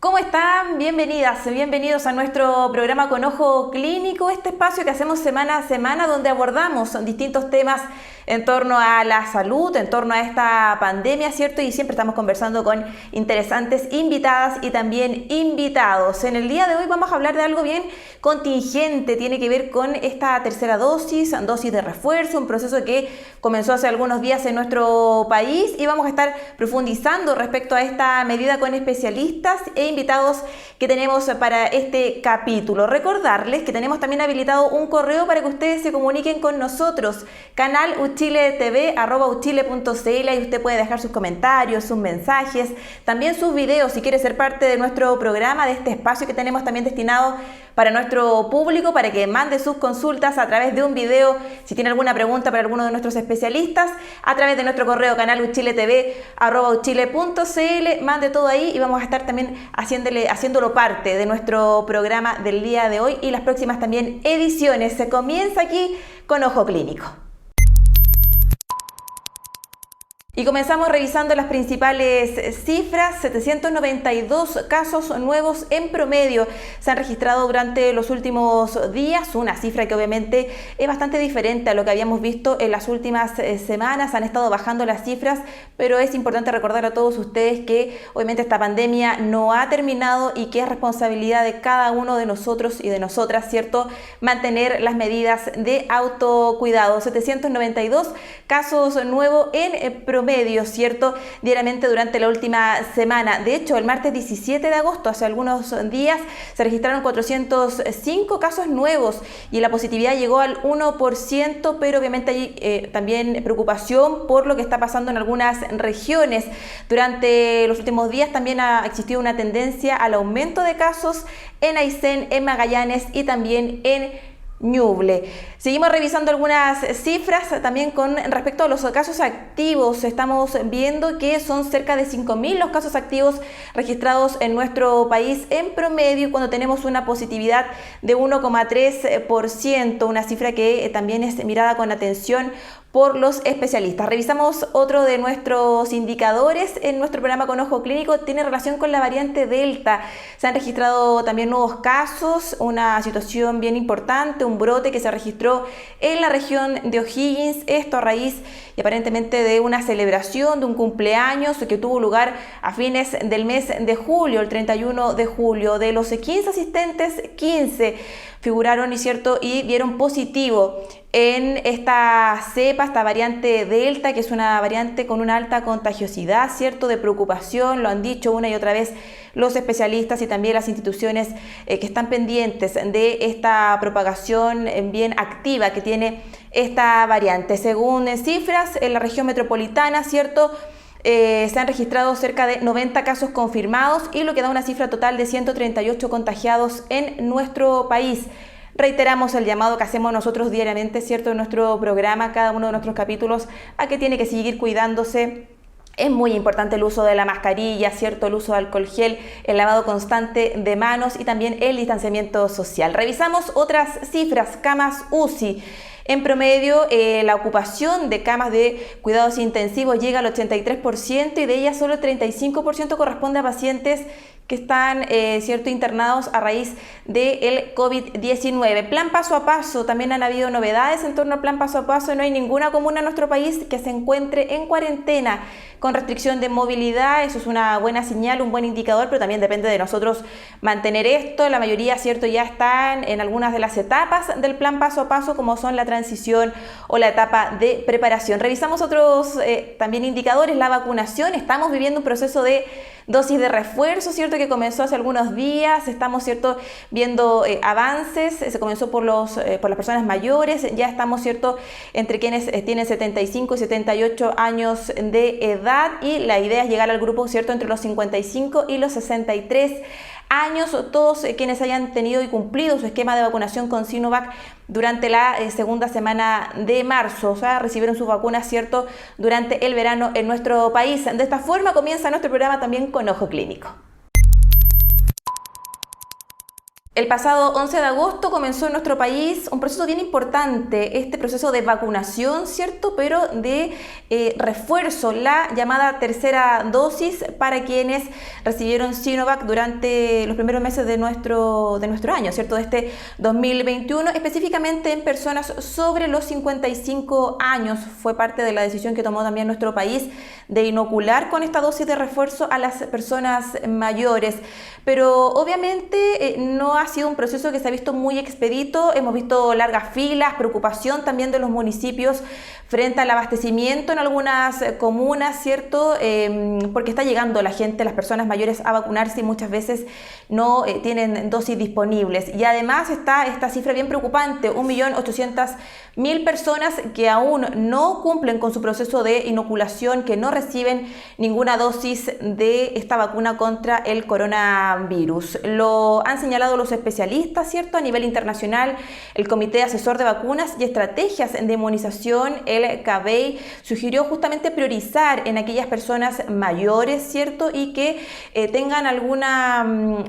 ¿Cómo están? Bienvenidas, bienvenidos a nuestro programa Con Ojo Clínico, este espacio que hacemos semana a semana donde abordamos distintos temas en torno a la salud, en torno a esta pandemia, ¿cierto? Y siempre estamos conversando con interesantes invitadas y también invitados. En el día de hoy vamos a hablar de algo bien contingente, tiene que ver con esta tercera dosis de refuerzo, un proceso que comenzó hace algunos días en nuestro país y vamos a estar profundizando respecto a esta medida con especialistas e invitados que tenemos para este capítulo. Recordarles que tenemos también habilitado un correo para que ustedes se comuniquen con nosotros, canal uchiletv@uchile.cl, y usted puede dejar sus comentarios, sus mensajes, también sus videos si quiere ser parte de nuestro programa, de este espacio que tenemos también destinado para nuestro público, para que mande sus consultas a través de un video, si tiene alguna pregunta para alguno de nuestros especialistas, a través de nuestro correo canal uchiletv@uchile.cl, mande todo ahí y vamos a estar también haciéndolo parte de nuestro programa del día de hoy y las próximas también ediciones. Se comienza aquí con Ojo Clínico. Y comenzamos revisando las principales cifras. 792 casos nuevos en promedio se han registrado durante los últimos días, una cifra que obviamente es bastante diferente a lo que habíamos visto en las últimas semanas. Han estado bajando las cifras, pero es importante recordar a todos ustedes que obviamente esta pandemia no ha terminado y que es responsabilidad de cada uno de nosotros y de nosotras, ¿cierto?, mantener las medidas de autocuidado. 792 casos nuevos en promedio, ¿cierto?, diariamente durante la última semana. De hecho, el martes 17 de agosto, hace algunos días, se registraron 405 casos nuevos y la positividad llegó al 1%, pero obviamente hay también preocupación por lo que está pasando en algunas regiones. Durante los últimos días también ha existido una tendencia al aumento de casos en Aysén, en Magallanes y también en Ñuble. Seguimos revisando algunas cifras también con respecto a los casos activos. Estamos viendo que son cerca de 5.000 los casos activos registrados en nuestro país en promedio, cuando tenemos una positividad de 1,3%, una cifra que también es mirada con atención por los especialistas. Revisamos otro de nuestros indicadores en nuestro programa Con Ojo Clínico, tiene relación con la variante Delta. Se han registrado también nuevos casos, una situación bien importante, un brote que se registró en la región de O'Higgins, esto a raíz y aparentemente de una celebración de un cumpleaños que tuvo lugar a fines del mes de julio, el 31 de julio. De los 15 asistentes, 15 figuraron, y dieron positivo en esta cepa, esta variante Delta, que es una variante con una alta contagiosidad, ¿cierto?, de preocupación. Lo han dicho una y otra vez los especialistas y también las instituciones que están pendientes de esta propagación bien activa que tiene esta variante. Según cifras, en la región metropolitana, ¿cierto?, se han registrado cerca de 90 casos confirmados y lo que da una cifra total de 138 contagiados en nuestro país. Reiteramos el llamado que hacemos nosotros diariamente, ¿cierto?, en nuestro programa, cada uno de nuestros capítulos, a que tiene que seguir cuidándose. Es muy importante el uso de la mascarilla, ¿cierto?, el uso de alcohol gel, el lavado constante de manos y también el distanciamiento social. Revisamos otras cifras, camas UCI. En promedio, la ocupación de camas de cuidados intensivos llega al 83% y de ellas solo el 35% corresponde a pacientes que están internados a raíz del COVID-19. Plan paso a paso, también han habido novedades en torno al plan paso a paso. No hay ninguna comuna en nuestro país que se encuentre en cuarentena con restricción de movilidad. Eso es una buena señal, un buen indicador, pero también depende de nosotros mantener esto. La mayoría, ya están en algunas de las etapas del plan paso a paso, como son la transición o la etapa de preparación. Revisamos otros también indicadores, la vacunación. Estamos viviendo un proceso de dosis de refuerzo, que comenzó hace algunos días. Estamos, viendo avances. Se comenzó por las personas mayores. Ya estamos, entre quienes tienen 75 y 78 años de edad, y la idea es llegar al grupo, entre los 55 y los 63 años, todos quienes hayan tenido y cumplido su esquema de vacunación con Sinovac durante la segunda semana de marzo, recibieron sus vacunas, durante el verano en nuestro país. De esta forma comienza nuestro programa también Con Ojo Clínico. El pasado 11 de agosto comenzó en nuestro país un proceso bien importante, este proceso de vacunación, ¿cierto? Pero de refuerzo, la llamada tercera dosis para quienes recibieron Sinovac durante los primeros meses de nuestro año, ¿cierto? De este 2021, específicamente en personas sobre los 55 años. Fue parte de la decisión que tomó también nuestro país de inocular con esta dosis de refuerzo a las personas mayores. Pero obviamente no ha sido un proceso que se ha visto muy expedito, hemos visto largas filas, preocupación también de los municipios frente al abastecimiento en algunas comunas, ¿cierto? Porque está llegando la gente, las personas mayores a vacunarse y muchas veces no tienen dosis disponibles. Y además está esta cifra bien preocupante, 1.800.000 personas que aún no cumplen con su proceso de inoculación, que no reciben ninguna dosis de esta vacuna contra el coronavirus. Lo han señalado los especialistas, ¿cierto? A nivel internacional, el Comité Asesor de Vacunas y Estrategias de Inmunización, el CABEI, sugirió justamente priorizar en aquellas personas mayores, ¿cierto? Y que tengan alguna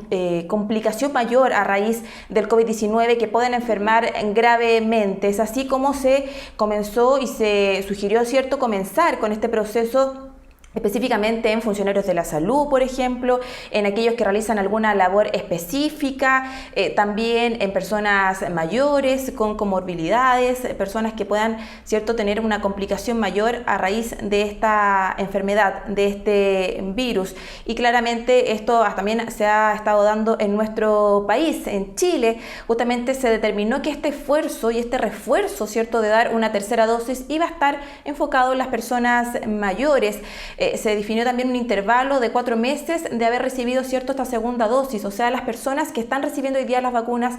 complicación mayor a raíz del COVID-19, que puedan enfermar gravemente. Es así como se comenzó y se sugirió, ¿cierto?, comenzar con este proceso específicamente en funcionarios de la salud, por ejemplo, en aquellos que realizan alguna labor específica, también en personas mayores con comorbilidades, personas que puedan, ¿cierto?, tener una complicación mayor a raíz de esta enfermedad, de este virus. Y claramente esto también se ha estado dando en nuestro país, en Chile. Justamente se determinó que este esfuerzo y este refuerzo, ¿cierto?, de dar una tercera dosis iba a estar enfocado en las personas mayores. Se definió también un intervalo de 4 meses de haber recibido, ¿cierto?, esta segunda dosis. O sea, las personas que están recibiendo hoy día las vacunas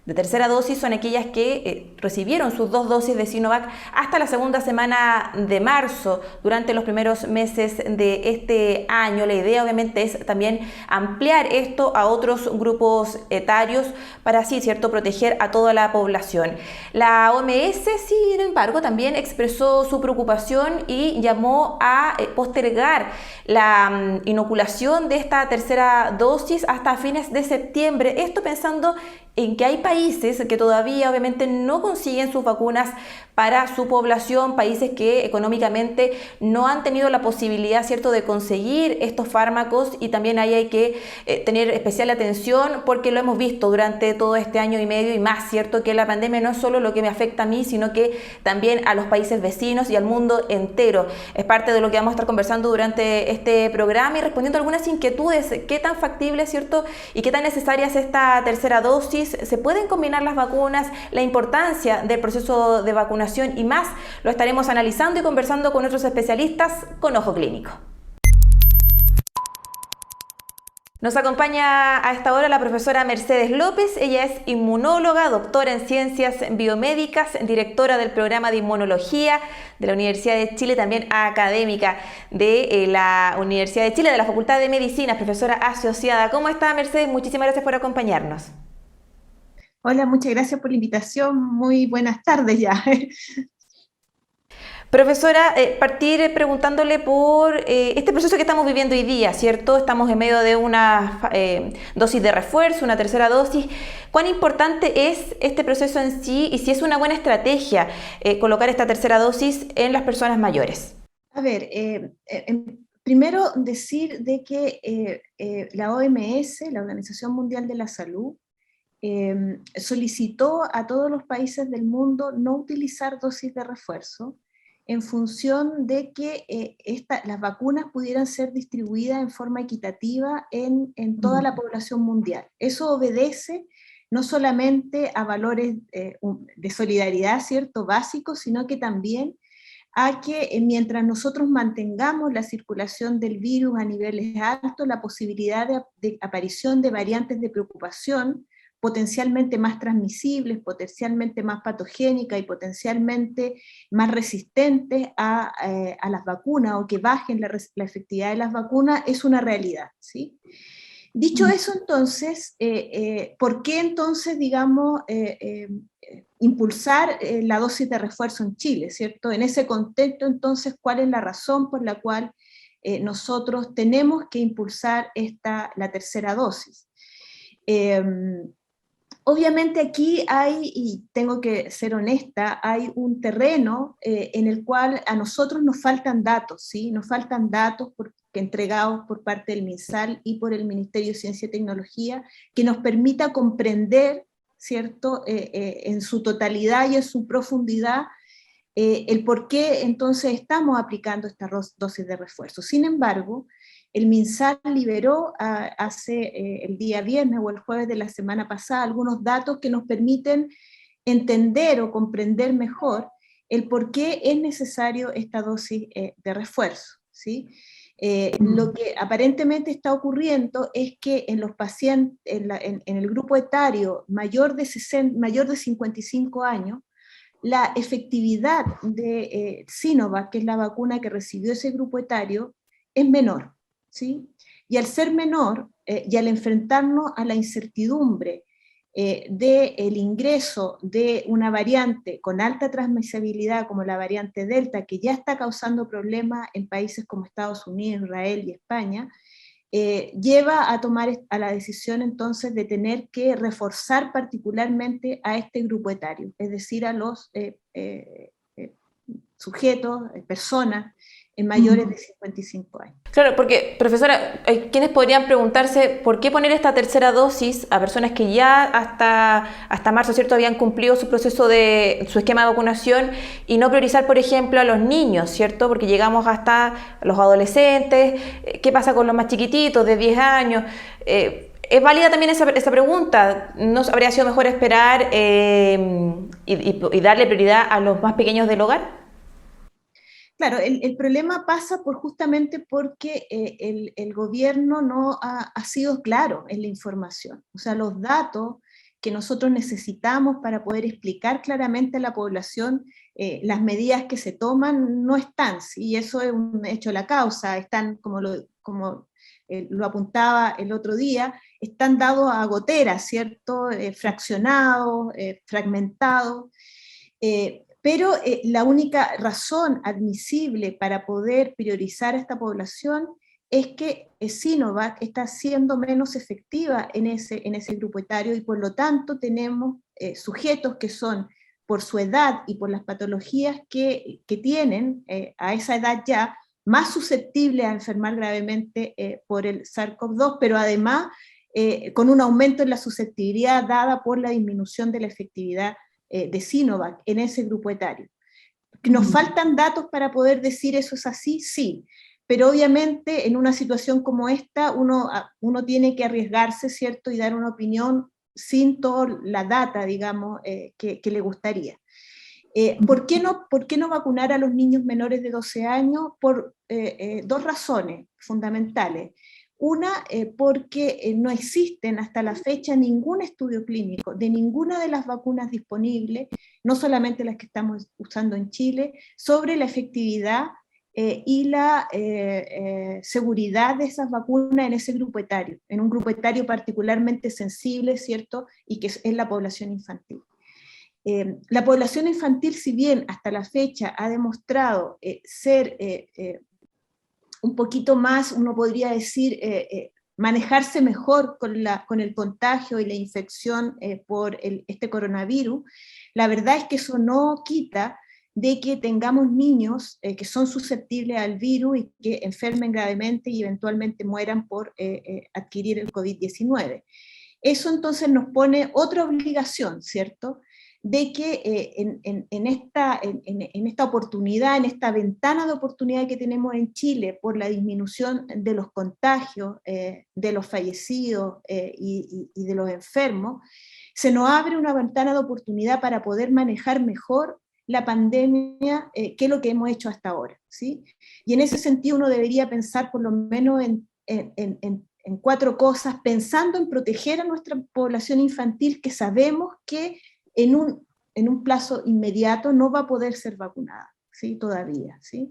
de tercera dosis son aquellas que recibieron sus 2 dosis de Sinovac hasta la segunda semana de marzo, durante los primeros meses de este año. La idea obviamente es también ampliar esto a otros grupos etarios para así, ¿cierto?, proteger a toda la población. La OMS, sin embargo, también expresó su preocupación y llamó a postergar la inoculación de esta tercera dosis hasta fines de septiembre. Esto pensando en que hay países que todavía obviamente no consiguen sus vacunas para su población, países que económicamente no han tenido la posibilidad, ¿cierto?, de conseguir estos fármacos, y también ahí hay que tener especial atención porque lo hemos visto durante todo este año y medio y más, ¿cierto?, que la pandemia no es solo lo que me afecta a mí, sino que también a los países vecinos y al mundo entero. Es parte de lo que vamos a estar conversando durante este programa y respondiendo a algunas inquietudes. ¿Qué tan factible, ¿cierto?, y qué tan necesaria es esta tercera dosis? ¿Se pueden combinar las vacunas? La importancia del proceso de vacunación y más lo estaremos analizando y conversando con otros especialistas con Ojo Clínico. Nos acompaña a esta hora la profesora Mercedes López. Ella es inmunóloga, doctora en ciencias biomédicas, directora del programa de inmunología de la Universidad de Chile, también académica de la Universidad de Chile, de la Facultad de Medicina, profesora asociada. ¿Cómo está, Mercedes? Muchísimas gracias por acompañarnos. Hola, muchas gracias por la invitación. Muy buenas tardes ya. Profesora, partir preguntándole por este proceso que estamos viviendo hoy día, ¿cierto? Estamos en medio de una dosis de refuerzo, una tercera dosis. ¿Cuán importante es este proceso en sí y si es una buena estrategia colocar esta tercera dosis en las personas mayores? A ver, primero decir de que la OMS, la Organización Mundial de la Salud, solicitó a todos los países del mundo no utilizar dosis de refuerzo en función de que las vacunas pudieran ser distribuidas en forma equitativa en toda la población mundial. Eso obedece no solamente a valores de solidaridad, ¿cierto?, básicos, sino que también a que mientras nosotros mantengamos la circulación del virus a niveles altos, la posibilidad de aparición de variantes de preocupación potencialmente más transmisibles, potencialmente más patogénicas y potencialmente más resistentes a las vacunas, o que bajen la efectividad de las vacunas, es una realidad, ¿sí? Dicho eso, entonces, ¿por qué entonces, digamos, impulsar la dosis de refuerzo en Chile, ¿cierto? En ese contexto, entonces, ¿cuál es la razón por la cual nosotros tenemos que impulsar la tercera dosis? Obviamente aquí hay, y tengo que ser honesta, hay un terreno en el cual a nosotros nos faltan datos, ¿sí? Nos faltan datos entregados por parte del MinSal y por el Ministerio de Ciencia y Tecnología, que nos permita comprender, ¿cierto?, en su totalidad y en su profundidad, el por qué entonces estamos aplicando esta dosis de refuerzo. Sin embargo, el MinSal liberó el día viernes o el jueves de la semana pasada algunos datos que nos permiten entender o comprender mejor el por qué es necesario esta dosis de refuerzo, ¿sí? Lo que aparentemente está ocurriendo es que en los pacientes, en el grupo etario mayor de 55 años, la efectividad de Sinovac, que es la vacuna que recibió ese grupo etario, es menor, ¿sí? Y al ser menor, y al enfrentarnos a la incertidumbre del ingreso de una variante con alta transmisibilidad como la variante Delta, que ya está causando problemas en países como Estados Unidos, Israel y España, lleva a tomar a la decisión entonces de tener que reforzar particularmente a este grupo etario, es decir, a los sujetos, personas mayores de 55 años. Claro, porque, profesora, hay quienes podrían preguntarse por qué poner esta tercera dosis a personas que ya hasta marzo, ¿cierto?, habían cumplido su proceso su esquema de vacunación y no priorizar, por ejemplo, a los niños, ¿cierto? Porque llegamos hasta los adolescentes. ¿Qué pasa con los más chiquititos, de 10 años? ¿Es válida también esa pregunta? ¿No habría sido mejor esperar y darle prioridad a los más pequeños del hogar? Claro, el problema pasa justamente porque el gobierno no ha sido claro en la información. O sea, los datos que nosotros necesitamos para poder explicar claramente a la población las medidas que se toman no están, ¿sí? Y eso es un hecho de la causa, están, como lo apuntaba el otro día, están dados a goteras, ¿cierto? Fraccionados, fragmentados. Pero la única razón admisible para poder priorizar a esta población es que Sinovac está siendo menos efectiva en ese grupo etario y por lo tanto tenemos sujetos que son por su edad y por las patologías que tienen a esa edad ya más susceptibles a enfermar gravemente por el SARS-CoV-2, pero además con un aumento en la susceptibilidad dada por la disminución de la efectividad de Sinovac en ese grupo etario. ¿Nos faltan datos para poder decir eso es así? Sí, pero obviamente en una situación como esta uno tiene que arriesgarse, ¿cierto? Y dar una opinión sin toda la data, digamos, que le gustaría. ¿Por qué no vacunar a los niños menores de 12 años? Por dos razones fundamentales. Una, porque no existen hasta la fecha ningún estudio clínico de ninguna de las vacunas disponibles, no solamente las que estamos usando en Chile, sobre la efectividad y la seguridad de esas vacunas en ese grupo etario, en un grupo etario particularmente sensible, ¿cierto? Y que es la población infantil. La población infantil, si bien hasta la fecha ha demostrado ser un poquito más, uno podría decir, manejarse mejor con el contagio y la infección por este coronavirus, la verdad es que eso no quita de que tengamos niños que son susceptibles al virus y que enfermen gravemente y eventualmente mueran por adquirir el COVID-19. Eso entonces nos pone otra obligación, ¿cierto?, de que en esta oportunidad, en esta ventana de oportunidad que tenemos en Chile por la disminución de los contagios, de los fallecidos y de los enfermos, se nos abre una ventana de oportunidad para poder manejar mejor la pandemia que lo que hemos hecho hasta ahora, ¿sí? Y en ese sentido uno debería pensar por lo menos en cuatro cosas, pensando en proteger a nuestra población infantil que sabemos que en un plazo inmediato no va a poder ser vacunada, ¿sí? Todavía, ¿sí?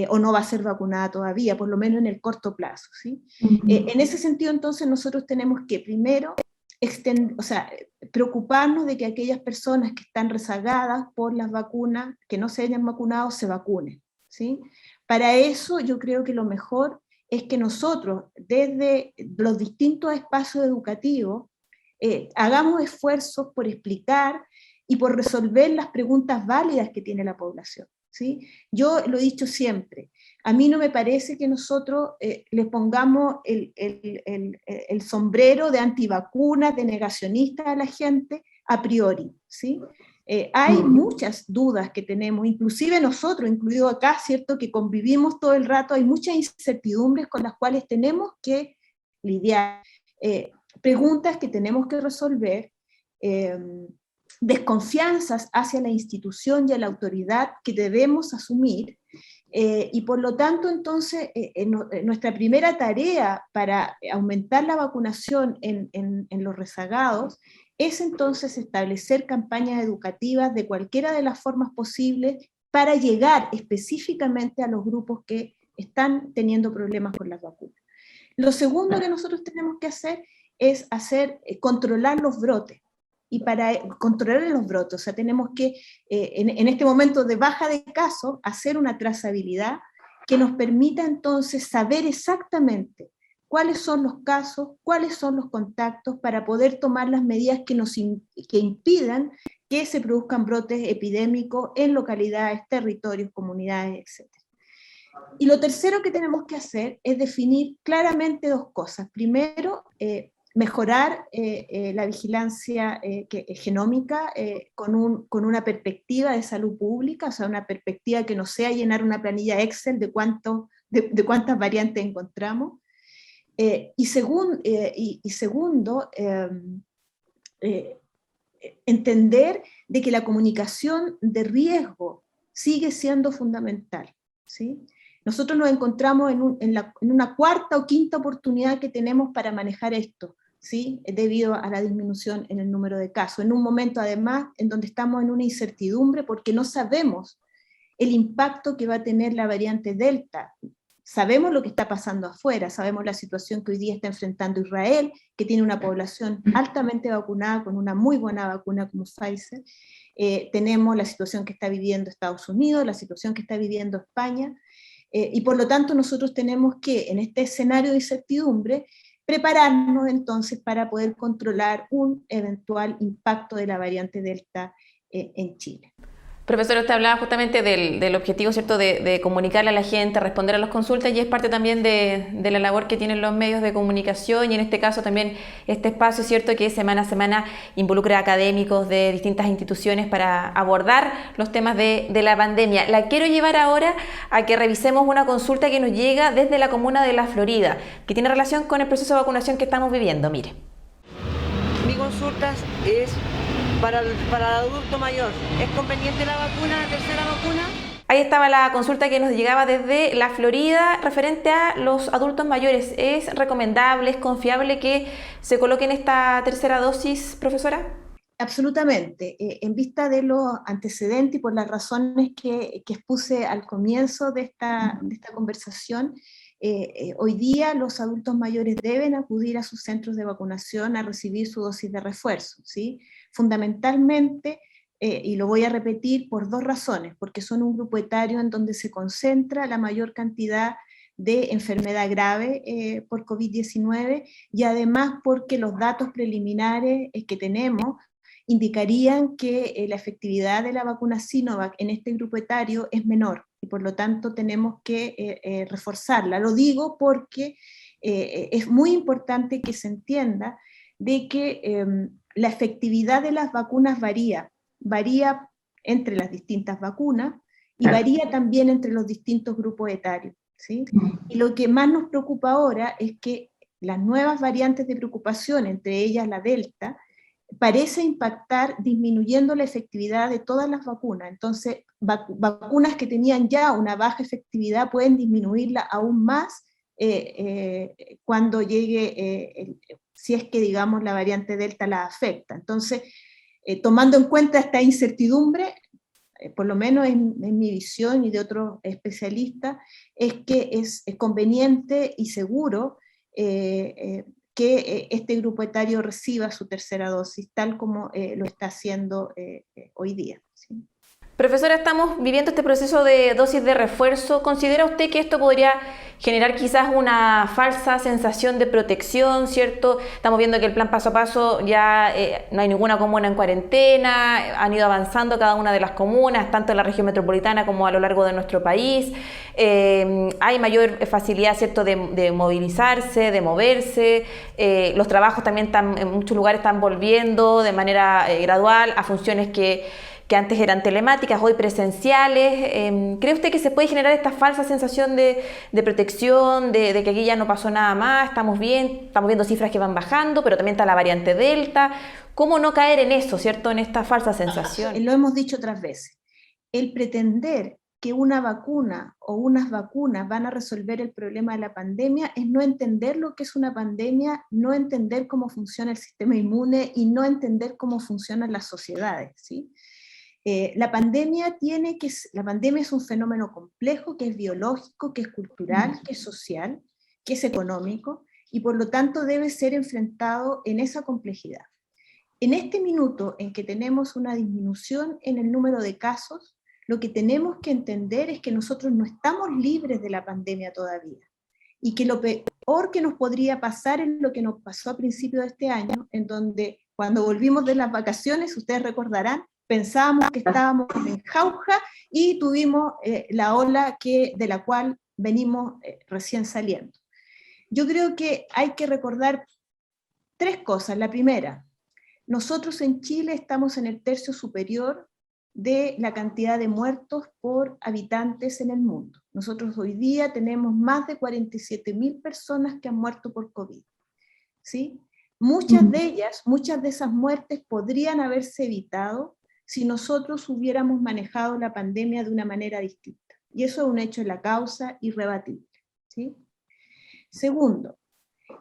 O no va a ser vacunada todavía, por lo menos en el corto plazo, ¿sí? En ese sentido, entonces, nosotros tenemos que primero preocuparnos de que aquellas personas que están rezagadas por las vacunas, que no se hayan vacunado, se vacunen, ¿sí? Para eso yo creo que lo mejor es que nosotros, desde los distintos espacios educativos, hagamos esfuerzos por explicar y por resolver las preguntas válidas que tiene la población, ¿sí? Yo lo he dicho siempre, a mí no me parece que nosotros le pongamos el sombrero de antivacunas, de negacionistas a la gente a priori, ¿sí? Hay muchas dudas que tenemos, inclusive nosotros, incluido acá, ¿cierto?, que convivimos todo el rato, hay muchas incertidumbres con las cuales tenemos que lidiar, preguntas que tenemos que resolver, desconfianzas hacia la institución y a la autoridad que debemos asumir, y por lo tanto, entonces, nuestra primera tarea para aumentar la vacunación en los rezagados es entonces establecer campañas educativas de cualquiera de las formas posibles para llegar específicamente a los grupos que están teniendo problemas con las vacunas. Lo segundo que nosotros tenemos que hacer es controlar los brotes. Y para controlar los brotes, o sea, tenemos que, en este momento de baja de casos, hacer una trazabilidad que nos permita entonces saber exactamente cuáles son los casos, cuáles son los contactos, para poder tomar las medidas que impidan que se produzcan brotes epidémicos en localidades, territorios, comunidades, etc. Y lo tercero que tenemos que hacer es definir claramente dos cosas. Primero, mejorar la vigilancia genómica con una perspectiva de salud pública, o sea, una perspectiva que no sea llenar una planilla Excel de cuántas variantes encontramos. Y segundo, entender de que la comunicación de riesgo sigue siendo fundamental, ¿sí? Nosotros nos encontramos en una cuarta o quinta oportunidad que tenemos para manejar esto, ¿sí? Debido a la disminución en el número de casos, en un momento además en donde estamos en una incertidumbre porque no sabemos el impacto que va a tener la variante Delta. Sabemos lo que está pasando afuera, sabemos la situación que hoy día está enfrentando Israel, que tiene una población altamente vacunada, con una muy buena vacuna como Pfizer. Tenemos la situación que está viviendo Estados Unidos, la situación que está viviendo España, y por lo tanto nosotros tenemos que, en este escenario de incertidumbre, prepararnos entonces para poder controlar un eventual impacto de la variante Delta en Chile. Profesor, usted hablaba justamente del objetivo, ¿cierto?, de comunicarle a la gente, responder a las consultas, y es parte también de la labor que tienen los medios de comunicación, y en este caso también este espacio, ¿cierto?, que semana a semana involucra a académicos de distintas instituciones para abordar los temas de la pandemia. La quiero llevar ahora a que revisemos una consulta que nos llega desde la comuna de La Florida, que tiene relación con el proceso de vacunación que estamos viviendo. Mire. Mi consulta es para el adulto mayor. ¿Es conveniente la tercera vacuna? Ahí estaba la consulta que nos llegaba desde La Florida referente a los adultos mayores. ¿Es recomendable, es confiable que se coloquen esta tercera dosis, profesora? Absolutamente. En vista de los antecedentes y por las razones que expuse al comienzo de esta conversación, hoy día los adultos mayores deben acudir a sus centros de vacunación a recibir su dosis de refuerzo, ¿sí? Fundamentalmente, y lo voy a repetir por dos razones, porque son un grupo etario en donde se concentra la mayor cantidad de enfermedad grave por COVID-19, y además porque los datos preliminares que tenemos indicarían que la efectividad de la vacuna Sinovac en este grupo etario es menor, y por lo tanto tenemos que reforzarla. Lo digo porque es muy importante que se entienda de que la efectividad de las vacunas varía entre las distintas vacunas y varía también entre los distintos grupos etarios, ¿sí? Y lo que más nos preocupa ahora es que las nuevas variantes de preocupación, entre ellas la Delta, parece impactar disminuyendo la efectividad de todas las vacunas. Entonces, vacunas que tenían ya una baja efectividad pueden disminuirla aún más cuando llegue, si es que, digamos, la variante Delta la afecta. Entonces, tomando en cuenta esta incertidumbre, por lo menos en mi visión y de otros especialistas, es que es conveniente y seguro que este grupo etario reciba su tercera dosis, tal como lo está haciendo hoy día, ¿sí? Profesora, estamos viviendo este proceso de dosis de refuerzo. ¿Considera usted que esto podría generar quizás una falsa sensación de protección, cierto? Estamos viendo que el plan paso a paso ya no hay ninguna comuna en cuarentena, han ido avanzando cada una de las comunas, tanto en la región metropolitana como a lo largo de nuestro país. Hay mayor facilidad, cierto, de movilizarse, de moverse. Los trabajos también en muchos lugares están volviendo de manera gradual a funciones que antes eran telemáticas, hoy presenciales. ¿Cree usted que se puede generar esta falsa sensación de protección, de que aquí ya no pasó nada más, estamos bien, estamos viendo cifras que van bajando, pero también está la variante Delta? ¿Cómo no caer en eso, cierto, en esta falsa sensación? Lo hemos dicho otras veces. El pretender que una vacuna o unas vacunas van a resolver el problema de la pandemia es no entender lo que es una pandemia, no entender cómo funciona el sistema inmune y no entender cómo funcionan las sociedades, ¿sí? La pandemia es un fenómeno complejo, que es biológico, que es cultural, que es social, que es económico, y por lo tanto debe ser enfrentado en esa complejidad. En este minuto en que tenemos una disminución en el número de casos, lo que tenemos que entender es que nosotros no estamos libres de la pandemia todavía, y que lo peor que nos podría pasar es lo que nos pasó a principios de este año, en donde cuando volvimos de las vacaciones, ustedes recordarán, pensábamos que estábamos en jauja y tuvimos la ola de la cual venimos recién saliendo. Yo creo que hay que recordar tres cosas. La primera, nosotros en Chile estamos en el tercio superior de la cantidad de muertos por habitantes en el mundo. Nosotros hoy día tenemos más de 47.000 personas que han muerto por COVID, ¿sí? Muchas de esas muertes podrían haberse evitado si nosotros hubiéramos manejado la pandemia de una manera distinta. Y eso es un hecho en la causa irrebatible, ¿sí? Segundo,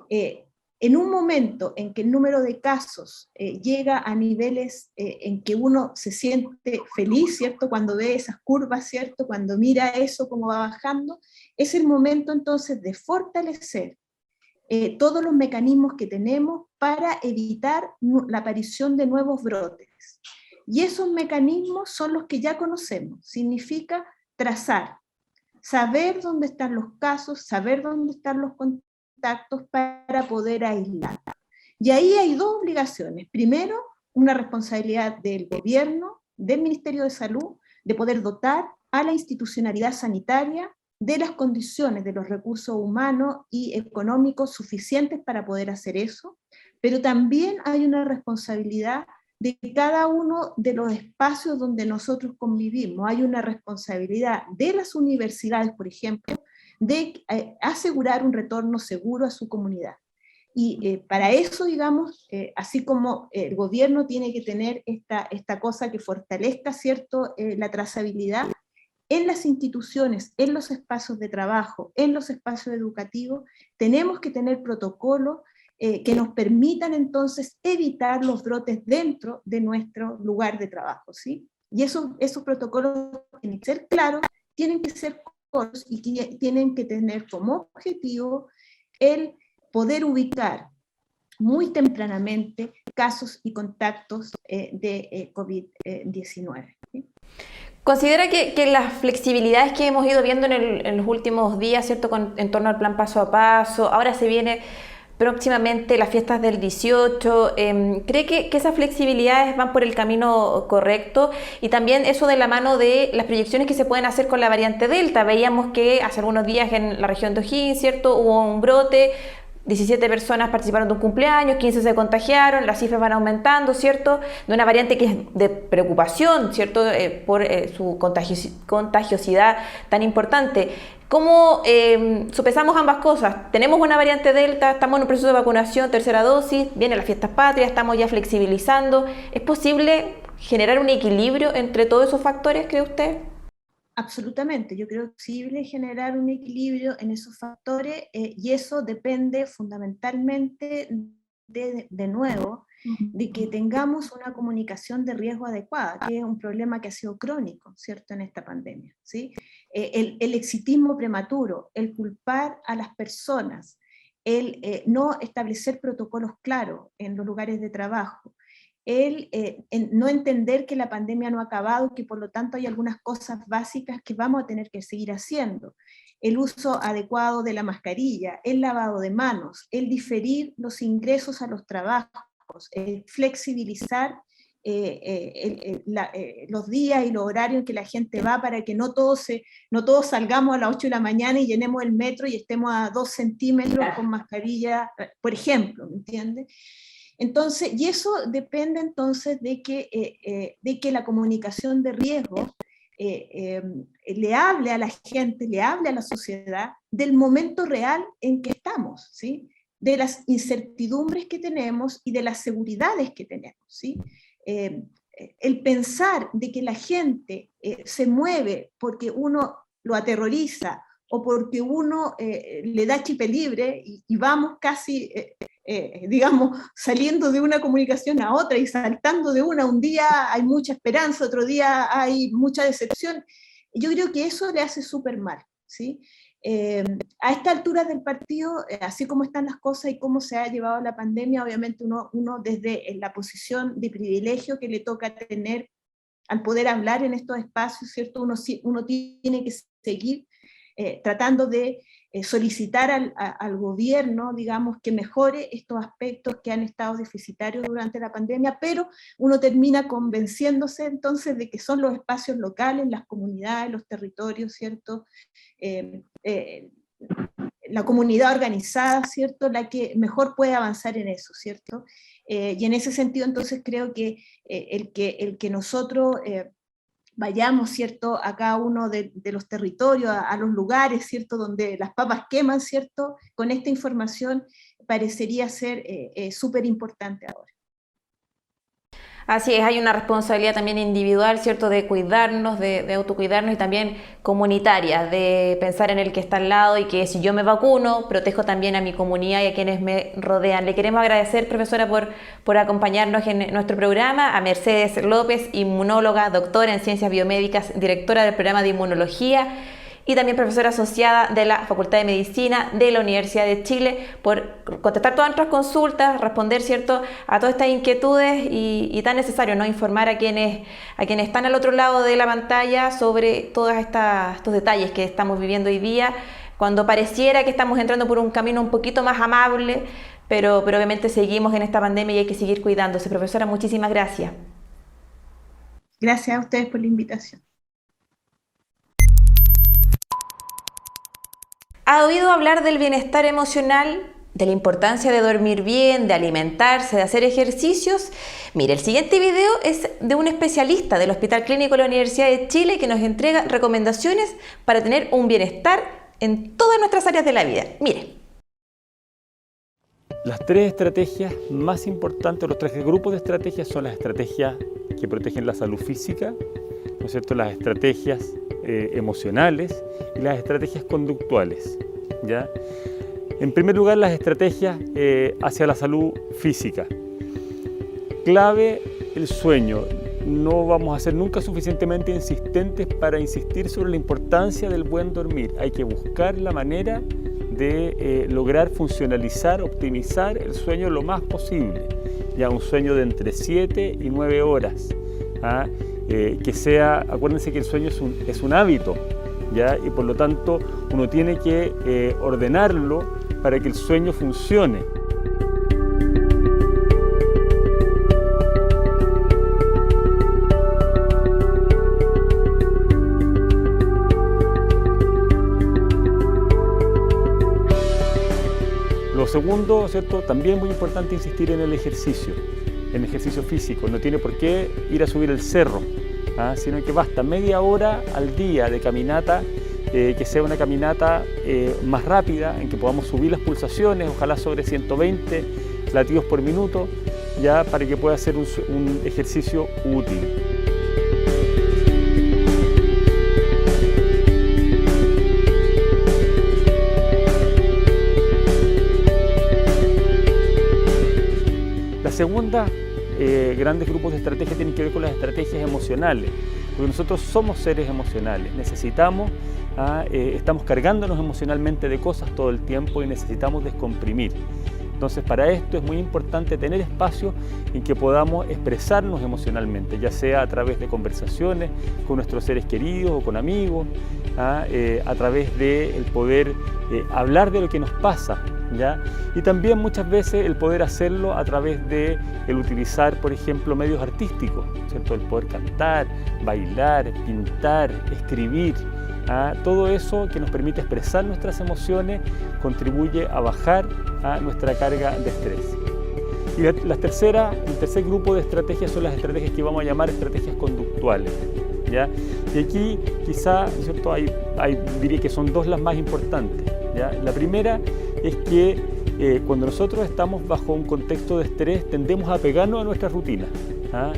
en un momento en que el número de casos llega a niveles en que uno se siente feliz, ¿cierto? Cuando ve esas curvas, ¿cierto? Cuando mira eso cómo va bajando, es el momento entonces de fortalecer todos los mecanismos que tenemos para evitar la aparición de nuevos brotes. Y esos mecanismos son los que ya conocemos. Significa trazar, saber dónde están los casos, saber dónde están los contactos para poder aislar. Y ahí hay dos obligaciones. Primero, una responsabilidad del gobierno, del Ministerio de Salud, de poder dotar a la institucionalidad sanitaria de las condiciones, de los recursos humanos y económicos suficientes para poder hacer eso, pero también hay una responsabilidad de cada uno de los espacios donde nosotros convivimos. Hay una responsabilidad de las universidades, por ejemplo, de asegurar un retorno seguro a su comunidad. Y para eso, digamos, así como el gobierno tiene que tener esta cosa que fortalezca, ¿cierto?, la trazabilidad, en las instituciones, en los espacios de trabajo, en los espacios educativos, tenemos que tener protocolos que nos permitan entonces evitar los brotes dentro de nuestro lugar de trabajo, ¿sí? Y esos protocolos tienen que ser claros, tienen que ser cortos y tienen que tener como objetivo el poder ubicar muy tempranamente casos y contactos de COVID-19. ¿Sí? ¿Considera que las flexibilidades que hemos ido viendo en los últimos días, ¿cierto?, en torno al plan paso a paso, ahora se viene próximamente las fiestas del 18, ¿cree que esas flexibilidades van por el camino correcto? Y también eso de la mano de las proyecciones que se pueden hacer con la variante Delta. Veíamos que hace algunos días en la región de O'Higgins, ¿cierto?, hubo un brote, 17 personas participaron de un cumpleaños, 15 se contagiaron, las cifras van aumentando, ¿cierto?, de una variante que es de preocupación, ¿cierto?, por su contagiosidad tan importante. ¿Cómo sopesamos ambas cosas? Tenemos una variante Delta, estamos en un proceso de vacunación, tercera dosis, vienen las fiestas patrias, estamos ya flexibilizando. ¿Es posible generar un equilibrio entre todos esos factores, cree usted? Absolutamente, yo creo que es posible generar un equilibrio en esos factores y eso depende fundamentalmente de nuevo, de que tengamos una comunicación de riesgo adecuada, que es un problema que ha sido crónico, ¿cierto?, en esta pandemia, ¿sí? El exitismo prematuro, el culpar a las personas, el no establecer protocolos claros en los lugares de trabajo, no entender que la pandemia no ha acabado, que por lo tanto hay algunas cosas básicas que vamos a tener que seguir haciendo. El uso adecuado de la mascarilla, el lavado de manos, el diferir los ingresos a los trabajos, el flexibilizar los días y los horarios en que la gente va, para que no todos salgamos a las 8 de la mañana y llenemos el metro y estemos a 2 centímetros con mascarilla, por ejemplo, ¿me entiendes? Entonces, y eso depende entonces de que la comunicación de riesgo le hable a la gente, le hable a la sociedad del momento real en que estamos, ¿sí? De las incertidumbres que tenemos y de las seguridades que tenemos, ¿sí? El pensar de que la gente se mueve porque uno lo aterroriza o porque uno le da chip libre y vamos casi, digamos, saliendo de una comunicación a otra y saltando de un día hay mucha esperanza, otro día hay mucha decepción. Yo creo que eso le hace súper mal, ¿sí? A esta altura del partido, así como están las cosas y cómo se ha llevado la pandemia, obviamente uno desde la posición de privilegio que le toca tener al poder hablar en estos espacios, ¿cierto? Uno tiene que seguir tratando de solicitar al gobierno, digamos, que mejore estos aspectos que han estado deficitarios durante la pandemia, pero uno termina convenciéndose entonces de que son los espacios locales, las comunidades, los territorios, ¿cierto? La comunidad organizada, ¿cierto?, la que mejor puede avanzar en eso, ¿cierto? Y en ese sentido, entonces, creo que el que nosotros vayamos, ¿cierto?, a cada uno de los territorios, a los lugares, ¿cierto?, donde las papas queman, ¿cierto?, con esta información parecería ser súper importante ahora. Así es, hay una responsabilidad también individual, ¿cierto?, de cuidarnos, de autocuidarnos, y también comunitaria, de pensar en el que está al lado y que si yo me vacuno, protejo también a mi comunidad y a quienes me rodean. Le queremos agradecer, profesora, por acompañarnos en nuestro programa, a Mercedes López, inmunóloga, doctora en Ciencias Biomédicas, directora del programa de Inmunología, y también profesora asociada de la Facultad de Medicina de la Universidad de Chile, por contestar todas nuestras consultas, responder, ¿cierto?, a todas estas inquietudes y tan necesario, ¿no?, informar a quienes están al otro lado de la pantalla sobre todos estos detalles que estamos viviendo hoy día, cuando pareciera que estamos entrando por un camino un poquito más amable, pero obviamente seguimos en esta pandemia y hay que seguir cuidándose. Profesora, muchísimas gracias. Gracias a ustedes por la invitación. ¿Ha oído hablar del bienestar emocional, de la importancia de dormir bien, de alimentarse, de hacer ejercicios? Mire, el siguiente video es de un especialista del Hospital Clínico de la Universidad de Chile que nos entrega recomendaciones para tener un bienestar en todas nuestras áreas de la vida. Mire. Las 3 estrategias más importantes, los 3 grupos de estrategias son las estrategias que protegen la salud física, ¿no es cierto?, las estrategias emocionales y las estrategias conductuales, ¿ya? En primer lugar, las estrategias hacia la salud física. Clave el sueño. No vamos a ser nunca suficientemente insistentes para insistir sobre la importancia del buen dormir. Hay que buscar la manera de lograr funcionalizar, optimizar el sueño lo más posible. Ya un sueño de entre 7 y 9 horas. ¿Ah? Que sea, acuérdense que el sueño es un hábito, ¿ya? Y por lo tanto uno tiene que ordenarlo para que el sueño funcione. Lo segundo, ¿cierto?, también muy importante insistir en el ejercicio físico. No tiene por qué ir a subir el cerro, sino que basta media hora al día de caminata, que sea una caminata más rápida, en que podamos subir las pulsaciones, ojalá sobre 120 latidos por minuto, ya para que pueda ser un ejercicio útil. La segunda, grandes grupos de estrategias tienen que ver con las estrategias emocionales, porque nosotros somos seres emocionales, estamos cargándonos emocionalmente de cosas todo el tiempo y necesitamos descomprimir. Entonces, para esto es muy importante tener espacios en que podamos expresarnos emocionalmente, ya sea a través de conversaciones con nuestros seres queridos o con amigos, a través de el poder hablar de lo que nos pasa, ¿ya? Y también muchas veces el poder hacerlo a través de el utilizar, por ejemplo, medios artísticos, ¿cierto? El poder cantar, bailar, pintar, escribir. Todo eso que nos permite expresar nuestras emociones contribuye a bajar nuestra carga de estrés. Y el tercer grupo de estrategias son las estrategias que vamos a llamar estrategias conductuales, ¿ya? Y aquí quizá, ¿cierto? Diría que son dos las más importantes, ¿ya? La primera es que cuando nosotros estamos bajo un contexto de estrés tendemos a apegarnos a nuestra rutina,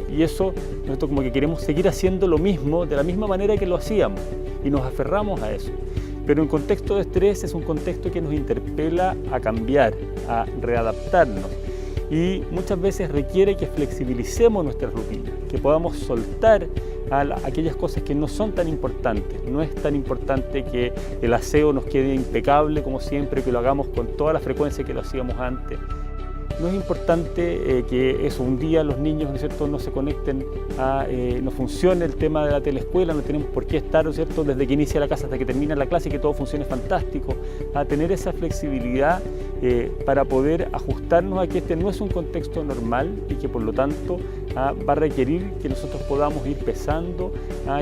y eso, nosotros como que queremos seguir haciendo lo mismo de la misma manera que lo hacíamos y nos aferramos a eso. Pero en contexto de estrés es un contexto que nos interpela a cambiar, a readaptarnos, y muchas veces requiere que flexibilicemos nuestra rutina, que podamos soltar aquellas cosas que no son tan importantes. No es tan importante que el aseo nos quede impecable como siempre, que lo hagamos con toda la frecuencia que lo hacíamos antes. No es importante que un día los niños, ¿no es cierto?, no se conecten, no funcione el tema de la teleescuela, no tenemos por qué estar, ¿no es cierto?, desde que inicia la clase hasta que termina la clase y que todo funcione fantástico, a tener esa flexibilidad para poder ajustarnos a que este no es un contexto normal y que por lo tanto va a requerir que nosotros podamos ir pesando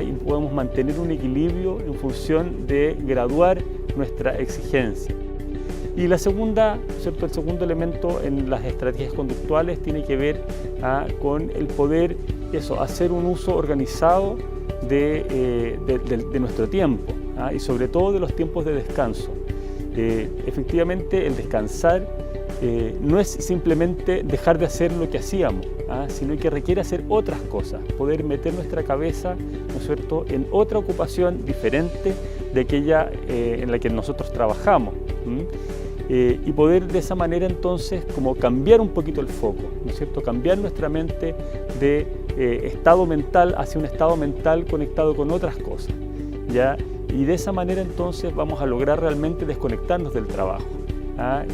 y podamos mantener un equilibrio en función de graduar nuestra exigencia. Y la segunda, ¿cierto? El segundo elemento en las estrategias conductuales tiene que ver con el poder hacer un uso organizado de nuestro tiempo, y sobre todo de los tiempos de descanso. Efectivamente, el descansar no es simplemente dejar de hacer lo que hacíamos, sino que requiere hacer otras cosas, poder meter nuestra cabeza, ¿no es cierto?, en otra ocupación diferente de aquella en la que nosotros trabajamos. Y poder de esa manera entonces como cambiar un poquito el foco, ¿no es cierto?, cambiar nuestra mente de estado mental hacia un estado mental conectado con otras cosas, ¿ya? Y de esa manera entonces vamos a lograr realmente desconectarnos del trabajo.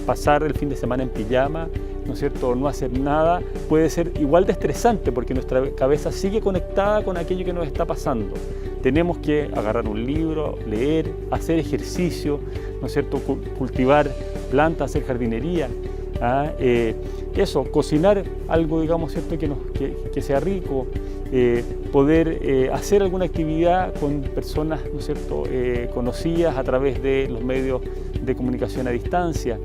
Pasar el fin de semana en pijama, ¿no es cierto?, o no hacer nada, puede ser igual de estresante porque nuestra cabeza sigue conectada con aquello que nos está pasando. Tenemos que agarrar un libro, leer, hacer ejercicio, ¿no es cierto?, cultivar plantas, hacer jardinería, cocinar algo, digamos, ¿cierto?, que sea rico, poder hacer alguna actividad con personas, ¿no es cierto?, conocidas a través de los medios de comunicación a distancia,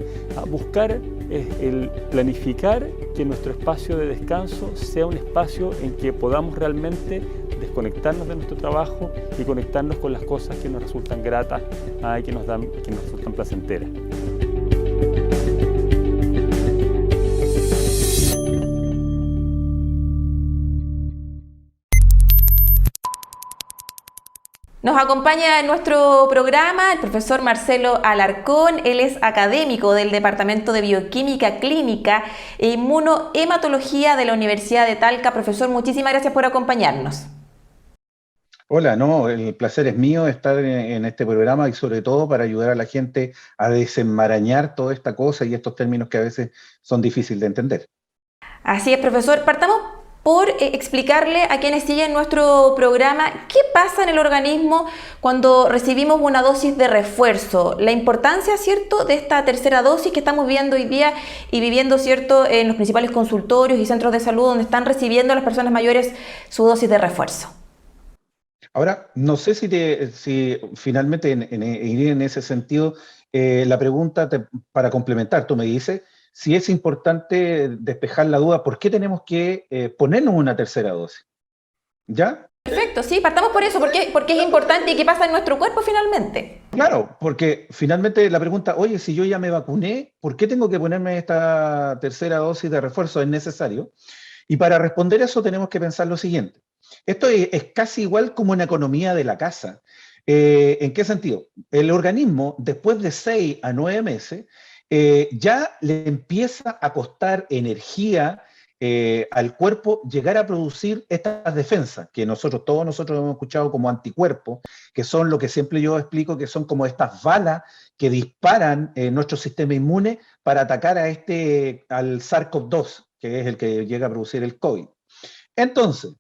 buscar el planificar que nuestro espacio de descanso sea un espacio en que podamos realmente desconectarnos de nuestro trabajo y conectarnos con las cosas que nos resultan gratas y que nos resultan placenteras. Nos acompaña en nuestro programa el profesor Marcelo Alarcón. Él es académico del Departamento de Bioquímica Clínica e Inmunohematología de la Universidad de Talca. Profesor, muchísimas gracias por acompañarnos. Hola, no, el placer es mío estar en este programa y sobre todo para ayudar a la gente a desenmarañar toda esta cosa y estos términos que a veces son difíciles de entender. Así es, profesor. Partamos por explicarle a quienes siguen nuestro programa qué pasa en el organismo cuando recibimos una dosis de refuerzo, la importancia, ¿cierto?, de esta tercera dosis que estamos viendo hoy día y viviendo, ¿cierto?, en los principales consultorios y centros de salud donde están recibiendo las personas mayores su dosis de refuerzo. Ahora, no sé si finalmente ir en ese sentido, la pregunta para complementar, tú me dices, si es importante despejar la duda, ¿por qué tenemos que ponernos una tercera dosis? ¿Ya? Perfecto, sí, partamos por eso, porque es importante y qué pasa en nuestro cuerpo finalmente. Claro, porque finalmente la pregunta, oye, si yo ya me vacuné, ¿por qué tengo que ponerme esta tercera dosis de refuerzo? ¿Es necesario? Y para responder eso tenemos que pensar lo siguiente. Esto es casi igual como una economía de la casa. ¿En qué sentido? El organismo, después de 6 a 9 meses, ya le empieza a costar energía al cuerpo llegar a producir estas defensas, que todos nosotros hemos escuchado como anticuerpos, que son lo que siempre yo explico, que son como estas balas que disparan nuestro sistema inmune para atacar al SARS-CoV-2, que es el que llega a producir el COVID. Entonces,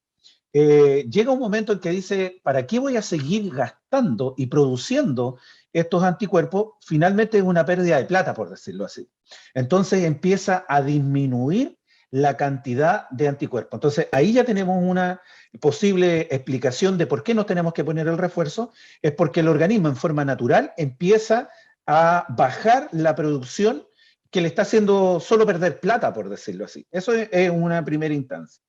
llega un momento en que dice, ¿para qué voy a seguir gastando y produciendo estos anticuerpos? Finalmente es una pérdida de plata, por decirlo así. Entonces empieza a disminuir la cantidad de anticuerpos. Entonces ahí ya tenemos una posible explicación de por qué no tenemos que poner el refuerzo, es porque el organismo en forma natural empieza a bajar la producción que le está haciendo solo perder plata, por decirlo así. Eso es una primera instancia.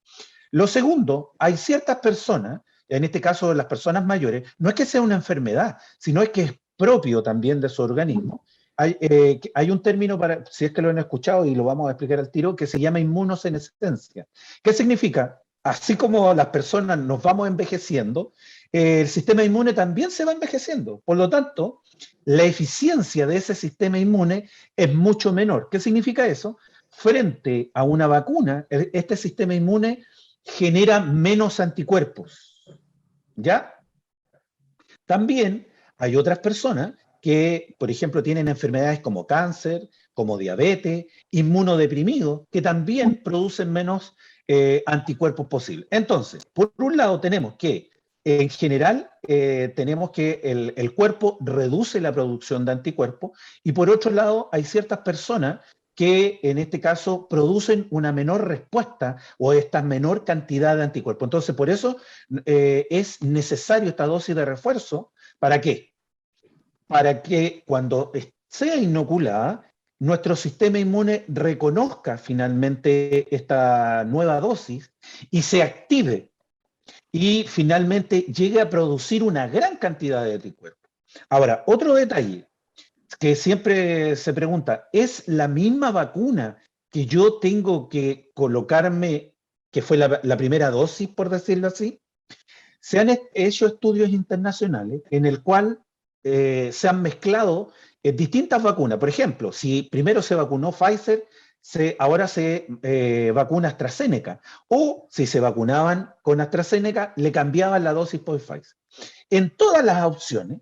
Lo segundo, hay ciertas personas, en este caso las personas mayores, no es que sea una enfermedad, sino es que es propio también de su organismo. Hay un término, si es que lo han escuchado y lo vamos a explicar al tiro, que se llama inmunosenescencia. ¿Qué significa? Así como las personas nos vamos envejeciendo, el sistema inmune también se va envejeciendo. Por lo tanto, la eficiencia de ese sistema inmune es mucho menor. ¿Qué significa eso? Frente a una vacuna, este sistema inmune genera menos anticuerpos. ¿Ya? También hay otras personas que, por ejemplo, tienen enfermedades como cáncer, como diabetes, inmunodeprimidos, que también producen menos anticuerpos posibles. Entonces, por un lado tenemos que, en general, tenemos que el cuerpo reduce la producción de anticuerpos, y por otro lado, hay ciertas personas que en este caso producen una menor respuesta o esta menor cantidad de anticuerpos. Entonces, por eso es necesario esta dosis de refuerzo. ¿Para qué? Para que cuando sea inoculada, nuestro sistema inmune reconozca finalmente esta nueva dosis y se active y finalmente llegue a producir una gran cantidad de anticuerpos. Ahora, otro detalle que siempre se pregunta, ¿es la misma vacuna que yo tengo que colocarme, que fue la primera dosis, por decirlo así? Se han hecho estudios internacionales en el cual se han mezclado distintas vacunas. Por ejemplo, si primero se vacunó Pfizer, ahora se vacuna AstraZeneca. O si se vacunaban con AstraZeneca, le cambiaban la dosis por Pfizer. En todas las opciones,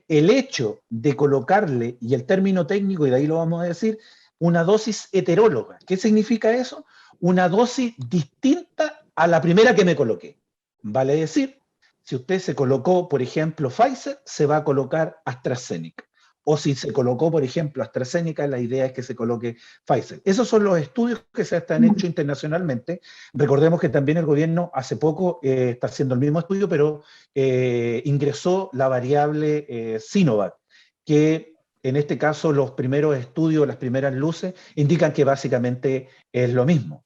el hecho de colocarle, y el término técnico, y de ahí lo vamos a decir, una dosis heteróloga. ¿Qué significa eso? Una dosis distinta a la primera que me coloqué. Vale decir, si usted se colocó, por ejemplo, Pfizer, se va a colocar AstraZeneca. O si se colocó, por ejemplo, AstraZeneca, la idea es que se coloque Pfizer. Esos son los estudios que se están hechos internacionalmente. Recordemos que también el gobierno hace poco está haciendo el mismo estudio, pero ingresó la variable Sinovac, que en este caso los primeros estudios, las primeras luces, indican que básicamente es lo mismo,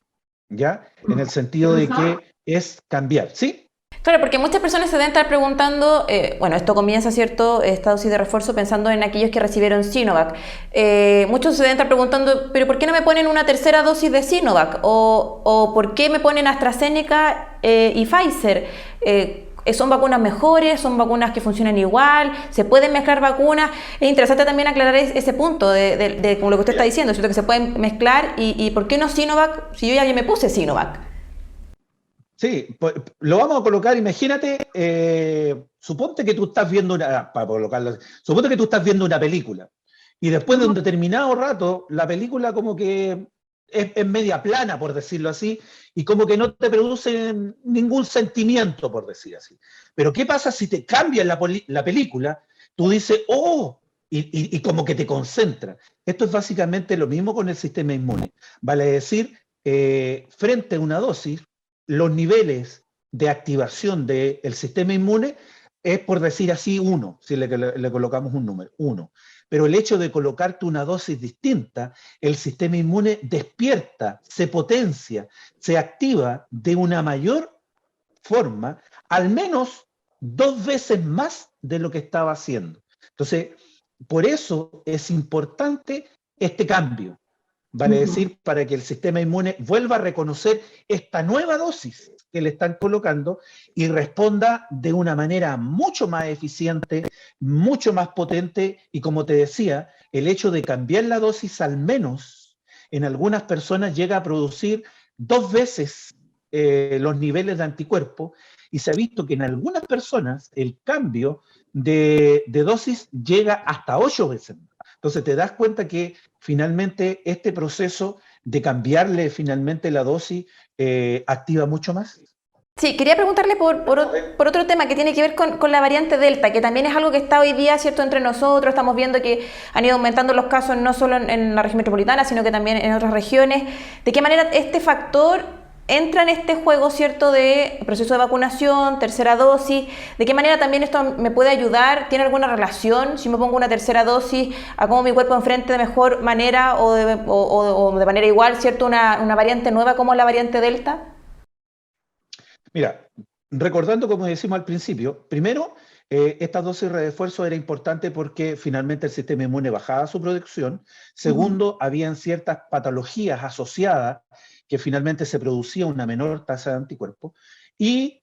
¿ya? En el sentido de que es cambiar, ¿sí? Claro, porque muchas personas se deben estar preguntando, bueno, esto comienza, ¿cierto?, esta dosis de refuerzo pensando en aquellos que recibieron Sinovac. Muchos se deben estar preguntando, ¿pero por qué no me ponen una tercera dosis de Sinovac? ¿O por qué me ponen AstraZeneca y Pfizer? ¿Son vacunas mejores? ¿Son vacunas que funcionan igual? ¿Se pueden mezclar vacunas? Es interesante también aclarar ese punto de como lo que usted está diciendo, ¿cierto?, que se pueden mezclar. ¿Y por qué no Sinovac si yo ya me puse Sinovac? Sí, pues, lo vamos a colocar, imagínate, suponte que tú estás viendo suponte que tú estás viendo una película y después de un determinado rato la película como que es media plana, por decirlo así, y como que no te produce ningún sentimiento, por decir así. Pero ¿qué pasa si te cambian la película? Tú dices, ¡oh! Y como que te concentra. Esto es básicamente lo mismo con el sistema inmune. Vale decir, frente a una dosis, los niveles de activación del sistema inmune es, por decir así, 1, si le colocamos un número, 1. Pero el hecho de colocarte una dosis distinta, el sistema inmune despierta, se potencia, se activa de una mayor forma, al menos 2 veces más de lo que estaba haciendo. Entonces, por eso es importante este cambio. Vale decir, para que el sistema inmune vuelva a reconocer esta nueva dosis que le están colocando y responda de una manera mucho más eficiente, mucho más potente, y como te decía, el hecho de cambiar la dosis al menos en algunas personas llega a producir 2 veces los niveles de anticuerpos, y se ha visto que en algunas personas el cambio de dosis llega hasta 8 veces. Entonces te das cuenta que finalmente este proceso de cambiarle finalmente la dosis activa mucho más. Sí, quería preguntarle por otro tema que tiene que ver con la variante Delta, que también es algo que está hoy día, ¿cierto?, entre nosotros. Estamos viendo que han ido aumentando los casos no solo en la región metropolitana, sino que también en otras regiones. ¿De qué manera este factor entra en este juego, ¿cierto?, de proceso de vacunación, tercera dosis? ¿De qué manera también esto me puede ayudar? ¿Tiene alguna relación si me pongo una tercera dosis a cómo mi cuerpo enfrente de mejor manera o de manera igual, ¿cierto?, una variante nueva como la variante Delta? Mira, recordando como decimos al principio, primero, esta dosis de refuerzo era importante porque finalmente el sistema inmune bajaba su producción. Segundo, habían ciertas patologías asociadas que finalmente se producía una menor tasa de anticuerpos. Y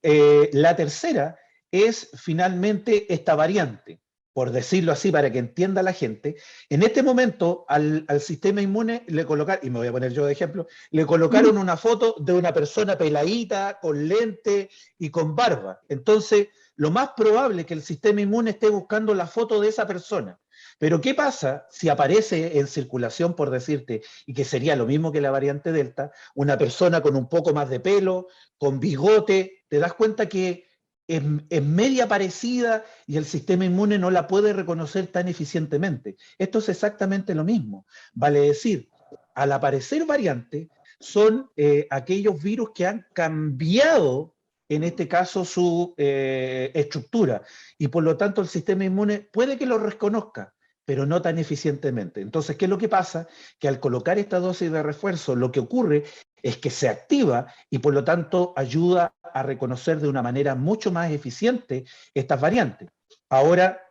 la tercera es finalmente esta variante, por decirlo así para que entienda la gente. En este momento al sistema inmune le colocaron, y me voy a poner yo de ejemplo, le colocaron una foto de una persona peladita, con lente y con barba. Entonces, lo más probable es que el sistema inmune esté buscando la foto de esa persona. Pero ¿qué pasa si aparece en circulación, por decirte, y que sería lo mismo que la variante Delta, una persona con un poco más de pelo, con bigote? Te das cuenta que es media parecida y el sistema inmune no la puede reconocer tan eficientemente. Esto es exactamente lo mismo. Vale decir, al aparecer variantes, son aquellos virus que han cambiado, en este caso, su estructura, y por lo tanto el sistema inmune puede que lo reconozca, pero no tan eficientemente. Entonces, ¿qué es lo que pasa? Que al colocar esta dosis de refuerzo, lo que ocurre es que se activa y por lo tanto ayuda a reconocer de una manera mucho más eficiente estas variantes. Ahora,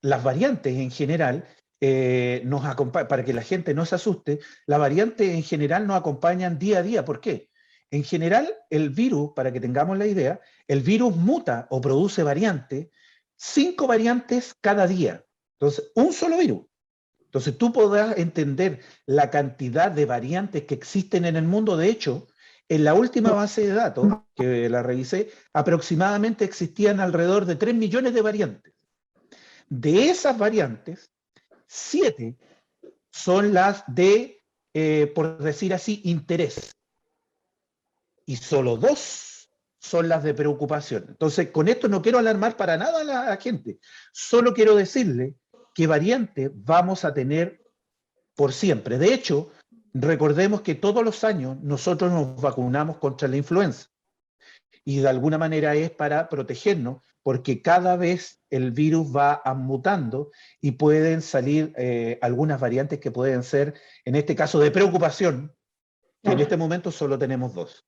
las variantes en general nos acompañan, para que la gente no se asuste, las variantes en general nos acompañan día a día. ¿Por qué? En general, el virus, para que tengamos la idea, el virus muta o produce variantes, 5 variantes cada día. Entonces, un solo virus. Entonces, tú podrás entender la cantidad de variantes que existen en el mundo. De hecho, en la última base de datos que la revisé, aproximadamente existían alrededor de 3 millones de variantes. De esas variantes, 7 son las de, por decir así, interés. Y solo 2 son las de preocupación. Entonces, con esto no quiero alarmar para nada a la gente. Solo quiero decirle que variantes vamos a tener por siempre. De hecho, recordemos que todos los años nosotros nos vacunamos contra la influenza. Y de alguna manera es para protegernos, porque cada vez el virus va mutando y pueden salir algunas variantes que pueden ser, en este caso, de preocupación, que en este momento solo tenemos 2.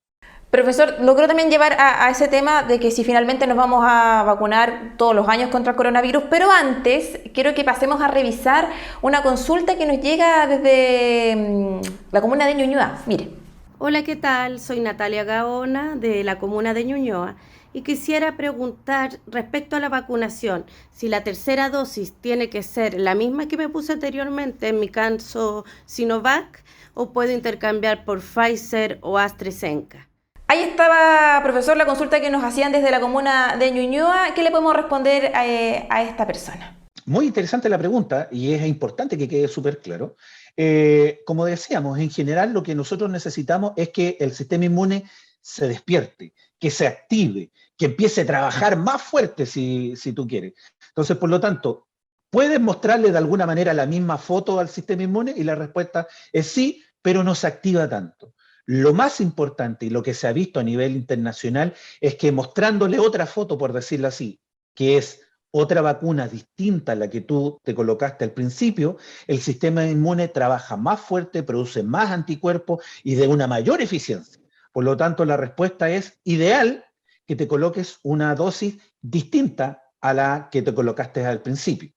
Profesor, logró también llevar a ese tema de que si finalmente nos vamos a vacunar todos los años contra el coronavirus, pero antes quiero que pasemos a revisar una consulta que nos llega desde la comuna de Ñuñoa. Mire. Hola, ¿qué tal? Soy Natalia Gaona de la comuna de Ñuñoa y quisiera preguntar respecto a la vacunación, si la tercera dosis tiene que ser la misma que me puse anteriormente, en mi caso Sinovac, o puedo intercambiar por Pfizer o AstraZeneca. Ahí estaba, profesor, la consulta que nos hacían desde la comuna de Ñuñoa. ¿Qué le podemos responder a esta persona? Muy interesante la pregunta y es importante que quede súper claro. Como decíamos, en general lo que nosotros necesitamos es que el sistema inmune se despierte, que se active, que empiece a trabajar más fuerte si tú quieres. Entonces, por lo tanto, ¿puedes mostrarle de alguna manera la misma foto al sistema inmune? Y la respuesta es sí, pero no se activa tanto. Lo más importante y lo que se ha visto a nivel internacional es que mostrándole otra foto, por decirlo así, que es otra vacuna distinta a la que tú te colocaste al principio, el sistema inmune trabaja más fuerte, produce más anticuerpos y de una mayor eficiencia. Por lo tanto, la respuesta es ideal que te coloques una dosis distinta a la que te colocaste al principio.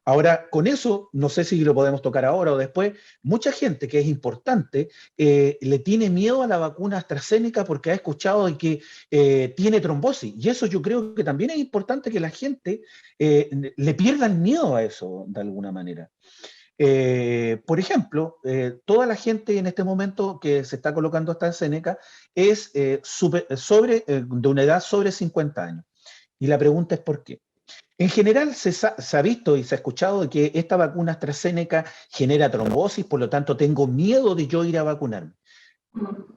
Ahora, con eso, no sé si lo podemos tocar ahora o después, mucha gente, que es importante, le tiene miedo a la vacuna AstraZeneca porque ha escuchado de que tiene trombosis. Y eso yo creo que también es importante que la gente le pierda el miedo a eso, de alguna manera. Por ejemplo, toda la gente en este momento que se está colocando AstraZeneca es de una edad sobre 50 años. Y la pregunta es ¿por qué? En general se ha visto y se ha escuchado de que esta vacuna AstraZeneca genera trombosis, por lo tanto tengo miedo de yo ir a vacunarme.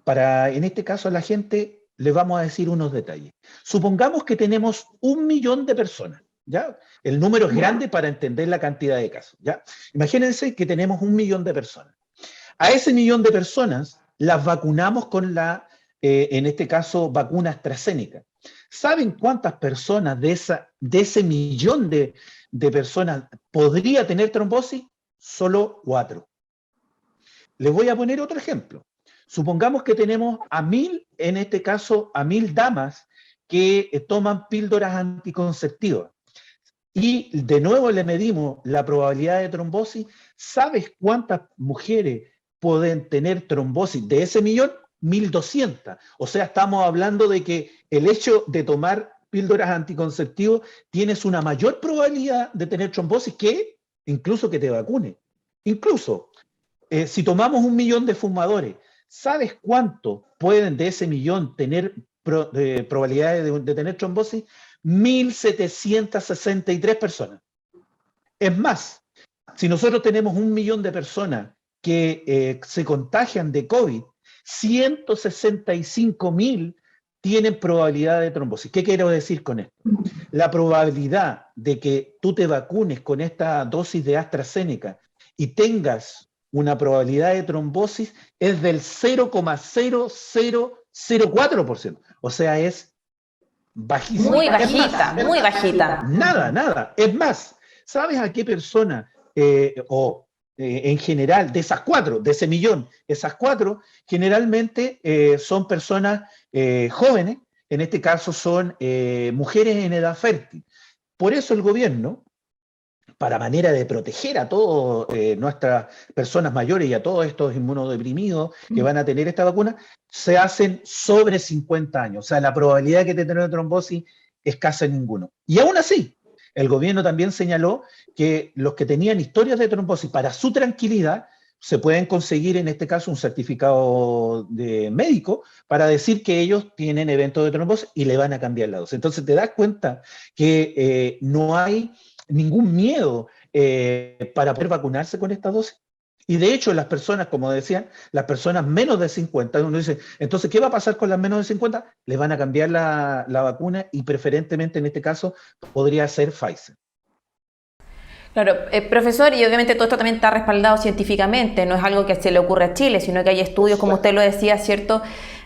En este caso a la gente le vamos a decir unos detalles. Supongamos que tenemos 1 millón de personas, ¿ya? El número es grande para entender la cantidad de casos, ¿ya? Imagínense que tenemos 1 millón de personas. A ese millón de personas las vacunamos con en este caso, vacuna AstraZeneca. ¿Saben cuántas personas de ese millón de personas podría tener trombosis? Solo 4. Les voy a poner otro ejemplo. Supongamos que tenemos en este caso, a 1000 damas que toman píldoras anticonceptivas. Y de nuevo le medimos la probabilidad de trombosis. ¿Sabes cuántas mujeres pueden tener trombosis de ese millón? 1200. O sea, estamos hablando de que el hecho de tomar píldoras anticonceptivas tienes una mayor probabilidad de tener trombosis que incluso que te vacune. Incluso, si tomamos 1 millón de fumadores, ¿sabes cuánto pueden de ese millón tener probabilidades de tener trombosis? 1763 personas. Es más, si nosotros tenemos 1 millón de personas que se contagian de COVID, 165.000 tienen probabilidad de trombosis. ¿Qué quiero decir con esto? La probabilidad de que tú te vacunes con esta dosis de AstraZeneca y tengas una probabilidad de trombosis es del 0,0004%. O sea, es bajísima. Muy bajita, muy bajita. Nada. Es más, ¿sabes a qué persona en general, de esas 4, de ese millón, esas 4, generalmente son personas jóvenes, en este caso son mujeres en edad fértil. Por eso el gobierno, para manera de proteger a todas nuestras personas mayores y a todos estos inmunodeprimidos que van a tener esta vacuna, se hacen sobre 50 años. O sea, la probabilidad de que te tenga trombosis es casi ninguno. Y aún así, el gobierno también señaló que los que tenían historias de trombosis, para su tranquilidad, se pueden conseguir en este caso un certificado de médico para decir que ellos tienen eventos de trombosis y le van a cambiar la dosis. Entonces te das cuenta que no hay ningún miedo para poder vacunarse con esta dosis. Y de hecho las personas, como decían, las personas menos de 50, uno dice, entonces, ¿qué va a pasar con las menos de 50? Les van a cambiar la vacuna y preferentemente en este caso podría ser Pfizer. Claro, profesor, y obviamente todo esto también está respaldado científicamente, no es algo que se le ocurre a Chile, sino que hay estudios, como usted lo decía, ¿cierto?,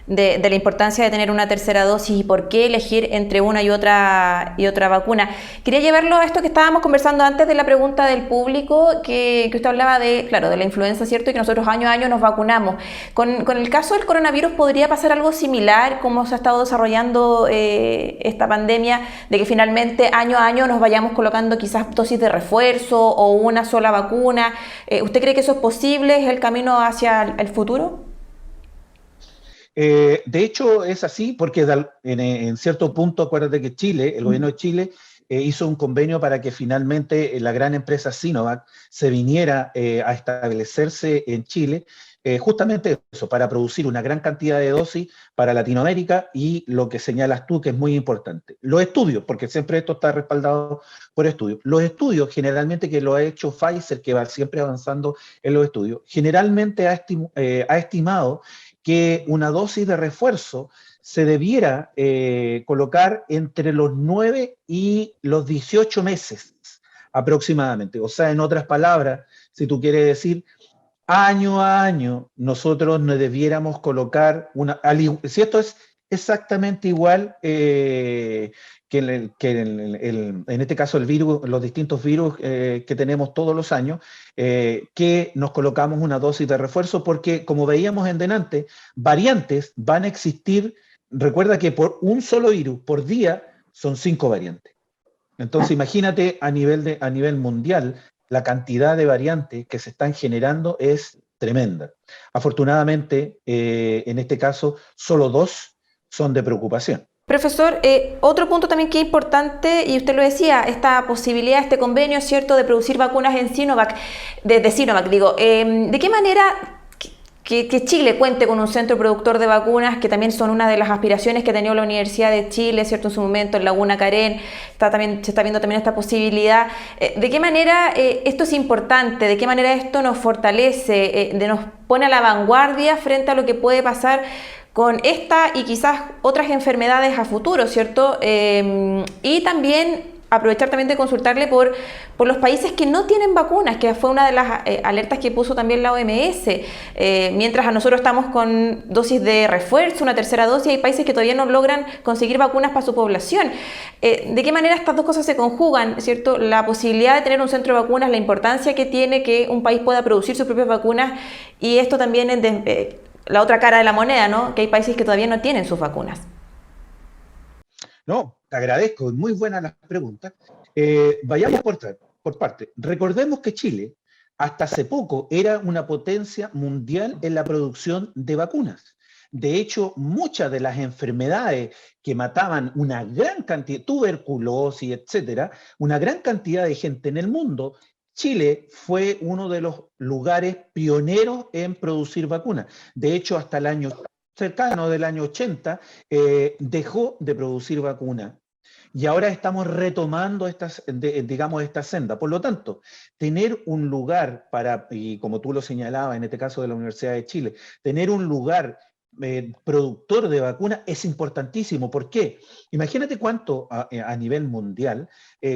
de la importancia de tener una tercera dosis y por qué elegir entre una y otra vacuna. Quería llevarlo a esto que estábamos conversando antes de la pregunta del público, que usted hablaba de la influenza, ¿cierto?, y que nosotros año a año nos vacunamos. Con el caso del coronavirus, ¿podría pasar algo similar, como se ha estado desarrollando esta pandemia, de que finalmente año a año nos vayamos colocando quizás dosis de refuerzo o una sola vacuna? ¿Usted cree que eso es posible? ¿Es el camino hacia el futuro? De hecho, es así porque en cierto punto, acuérdate que Chile, el gobierno de Chile, hizo un convenio para que finalmente la gran empresa Sinovac se viniera a establecerse en Chile, justamente eso, para producir una gran cantidad de dosis para Latinoamérica y lo que señalas tú que es muy importante. Los estudios, porque siempre esto está respaldado por estudios. Los estudios generalmente que lo ha hecho Pfizer, que va siempre avanzando en los estudios, generalmente ha estimado que una dosis de refuerzo se debiera colocar entre los 9 y los 18 meses aproximadamente. O sea, en otras palabras, si tú quieres decir, año a año nosotros nos debiéramos colocar si esto es exactamente igual en este caso el virus, los distintos virus que tenemos todos los años, que nos colocamos una dosis de refuerzo, porque como veíamos en delante, variantes van a existir. Recuerda que por un solo virus por día son 5 variantes. Entonces imagínate a nivel mundial, la cantidad de variantes que se están generando es tremenda. Afortunadamente, en este caso, solo 2 son de preocupación. Profesor, otro punto también que es importante, y usted lo decía, esta posibilidad, este convenio, ¿cierto?, de producir vacunas en Sinovac, de Sinovac, digo, ¿de qué manera que Chile cuente con un centro productor de vacunas, que también son una de las aspiraciones que ha tenido la Universidad de Chile, ¿cierto?, en su momento, en Laguna Carén, se está viendo también esta posibilidad? ¿De qué manera esto es importante? ¿De qué manera esto nos fortalece, nos pone a la vanguardia frente a lo que puede pasar con esta y quizás otras enfermedades a futuro, ¿cierto? Y también aprovechar también de consultarle por los países que no tienen vacunas, que fue una de las alertas que puso también la OMS. Mientras a nosotros estamos con dosis de refuerzo, una tercera dosis, hay países que todavía no logran conseguir vacunas para su población. ¿De qué manera estas dos cosas se conjugan, ¿cierto? La posibilidad de tener un centro de vacunas, la importancia que tiene que un país pueda producir sus propias vacunas, y esto también es la otra cara de la moneda, ¿no?, que hay países que todavía no tienen sus vacunas. No, te agradezco, muy buenas las preguntas. Vayamos por parte. Recordemos que Chile hasta hace poco era una potencia mundial en la producción de vacunas. De hecho, muchas de las enfermedades que mataban una gran cantidad, tuberculosis, etcétera, una gran cantidad de gente en el mundo, Chile fue uno de los lugares pioneros en producir vacunas. De hecho, hasta el año cercano del año 80, dejó de producir vacunas. Y ahora estamos retomando esta senda. Por lo tanto, tener un lugar para, y como tú lo señalabas en este caso de la Universidad de Chile, tener un lugar productor de vacunas es importantísimo. ¿Por qué? Imagínate cuánto a nivel mundial,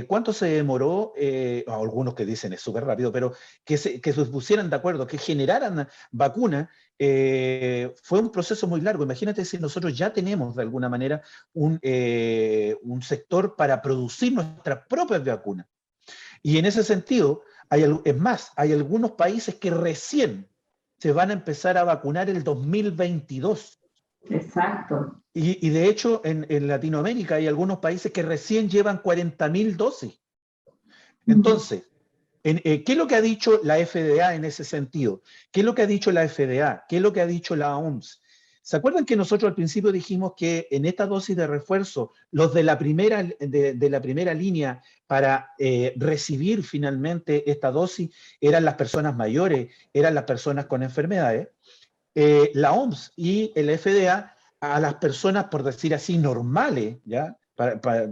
cuánto se demoró, algunos que dicen es súper rápido, pero que se pusieran de acuerdo, que generaran vacunas. Fue un proceso muy largo. Imagínate si nosotros ya tenemos de alguna manera un sector para producir nuestras propias vacunas. Y en ese sentido, hay algunos países que recién se van a empezar a vacunar el 2022. Exacto. Y de hecho, en Latinoamérica hay algunos países que recién llevan 40.000 dosis. Entonces, ¿qué es lo que ha dicho la FDA en ese sentido? ¿Qué es lo que ha dicho la FDA? ¿Qué es lo que ha dicho la OMS? ¿Se acuerdan que nosotros al principio dijimos que en esta dosis de refuerzo, los de la primera línea para recibir finalmente esta dosis eran las personas mayores, eran las personas con enfermedades? La OMS y el FDA a las personas, por decir así, normales, ¿ya?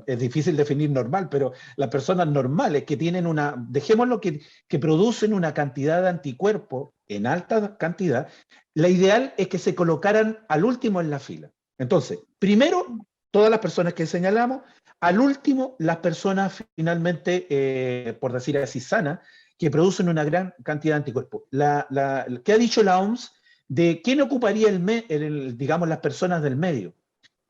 Es difícil definir normal, pero las personas normales que tienen dejémoslo que producen una cantidad de anticuerpos en alta cantidad, la ideal es que se colocaran al último en la fila. Entonces, primero, todas las personas que señalamos, al último, las personas finalmente, por decir así, sanas, que producen una gran cantidad de anticuerpos. ¿Qué ha dicho la OMS? ¿De quién ocuparía digamos, las personas del medio?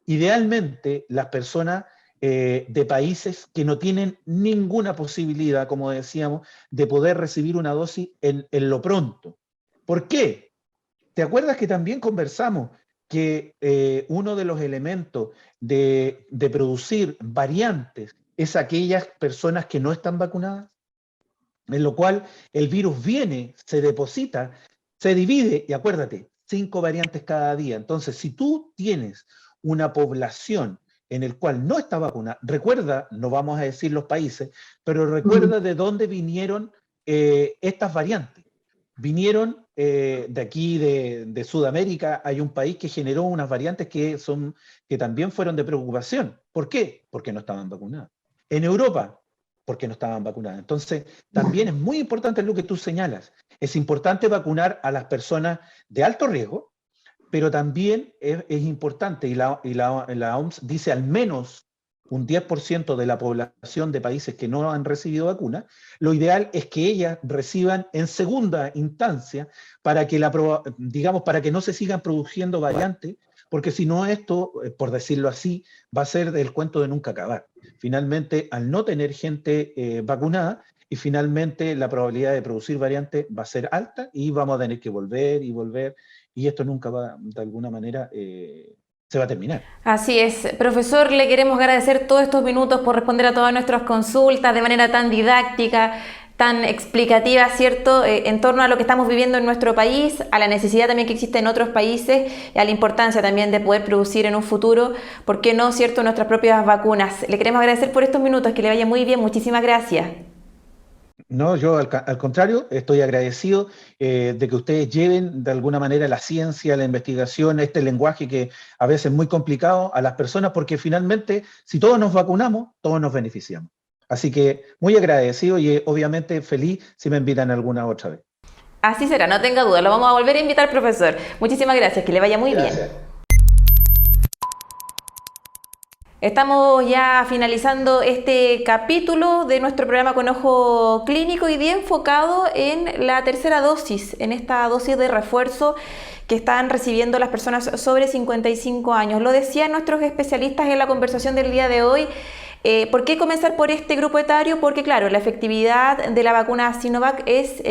Idealmente, las personas de países que no tienen ninguna posibilidad, como decíamos, de poder recibir una dosis en lo pronto. ¿Por qué? ¿Te acuerdas que también conversamos que uno de los elementos de producir variantes es aquellas personas que no están vacunadas? En lo cual el virus viene, se deposita, se divide, y acuérdate, 5 variantes cada día. Entonces, si tú tienes una población en el cual no está vacunada, recuerda, no vamos a decir los países, pero recuerda de dónde vinieron estas variantes. Vinieron de aquí, de Sudamérica. Hay un país que generó unas variantes que también fueron de preocupación. ¿Por qué? Porque no estaban vacunadas. En Europa, porque no estaban vacunadas. Entonces, también es muy importante lo que tú señalas. Es importante vacunar a las personas de alto riesgo, pero también es importante, y la OMS dice al menos un 10% de la población de países que no han recibido vacuna, lo ideal es que ellas reciban en segunda instancia para que no se sigan produciendo variantes, porque si no esto, por decirlo así, va a ser el cuento de nunca acabar. Finalmente, al no tener gente vacunada, y finalmente la probabilidad de producir variantes va a ser alta y vamos a tener que volver y volver, y esto nunca va, de alguna manera, se va a terminar. Así es. Profesor, le queremos agradecer todos estos minutos por responder a todas nuestras consultas de manera tan didáctica. tan explicativa, ¿cierto?, en torno a lo que estamos viviendo en nuestro país, a la necesidad también que existe en otros países y a la importancia también de poder producir en un futuro, ¿por qué no, cierto?, nuestras propias vacunas. Le queremos agradecer por estos minutos, que le vaya muy bien, muchísimas gracias. No, yo al contrario, estoy agradecido de que ustedes lleven de alguna manera la ciencia, la investigación, este lenguaje que a veces es muy complicado a las personas, porque finalmente, si todos nos vacunamos, todos nos beneficiamos. Así que muy agradecido y obviamente feliz si me invitan alguna otra vez. Así será, no tenga duda, lo vamos a volver a invitar, profesor. Muchísimas gracias, que le vaya muy Gracias. bien. Estamos ya finalizando este capítulo de nuestro programa Con Ojo Clínico y bien enfocado en la tercera dosis, en esta dosis de refuerzo que están recibiendo las personas sobre 55 años. Lo decían nuestros especialistas en la conversación del día de hoy. ¿Por qué comenzar por este grupo etario? Porque claro, la efectividad de la vacuna Sinovac es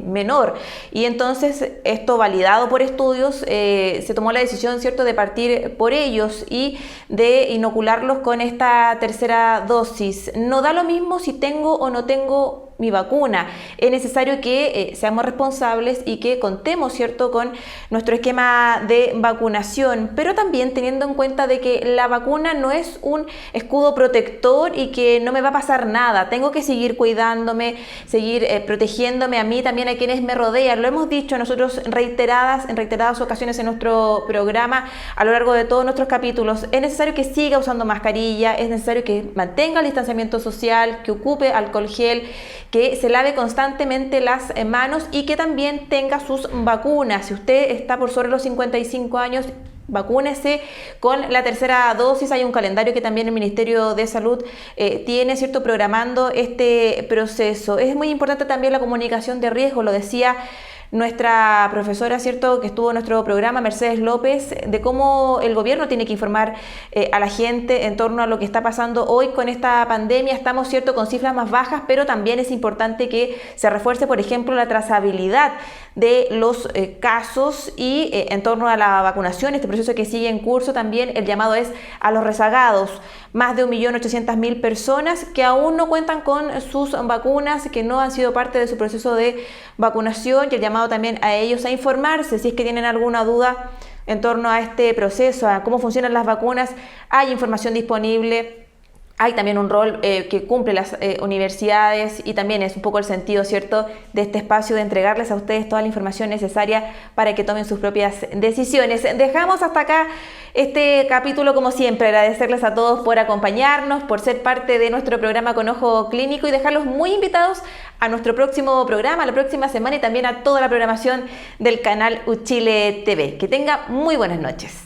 menor y entonces esto validado por estudios se tomó la decisión, ¿cierto?, de partir por ellos y de inocularlos con esta tercera dosis. No da lo mismo si tengo o no tengo mi vacuna. Es necesario que seamos responsables y que contemos, ¿cierto?, con nuestro esquema de vacunación, pero también teniendo en cuenta de que la vacuna no es un escudo protector y que no me va a pasar nada. Tengo que seguir cuidándome, seguir protegiéndome a mí, también a quienes me rodean. Lo hemos dicho nosotros en reiteradas ocasiones en nuestro programa a lo largo de todos nuestros capítulos. Es necesario que siga usando mascarilla, es necesario que mantenga el distanciamiento social, que ocupe alcohol gel, que se lave constantemente las manos y que también tenga sus vacunas. Si usted está por sobre los 55 años, vacúnese con la tercera dosis. Hay un calendario que también el Ministerio de Salud tiene, ¿cierto?, programando este proceso. Es muy importante también la comunicación de riesgo, lo decía nuestra profesora, ¿cierto?, que estuvo en nuestro programa, Mercedes López, de cómo el gobierno tiene que informar a la gente en torno a lo que está pasando hoy con esta pandemia. Estamos, ¿cierto?, con cifras más bajas, pero también es importante que se refuerce, por ejemplo, la trazabilidad de los casos y en torno a la vacunación, este proceso que sigue en curso. También el llamado es a los rezagados, más de 1.800.000 personas que aún no cuentan con sus vacunas, que no han sido parte de su proceso de vacunación, y el llamado también a ellos a informarse si es que tienen alguna duda en torno a este proceso, a cómo funcionan las vacunas. Hay información disponible. Hay también un rol que cumplen las universidades y también es un poco el sentido, ¿cierto?, de este espacio de entregarles a ustedes toda la información necesaria para que tomen sus propias decisiones. Dejamos hasta acá este capítulo, como siempre, agradecerles a todos por acompañarnos, por ser parte de nuestro programa Con Ojo Clínico y dejarlos muy invitados a nuestro próximo programa, la próxima semana, y también a toda la programación del canal Uchile TV. Que tenga muy buenas noches.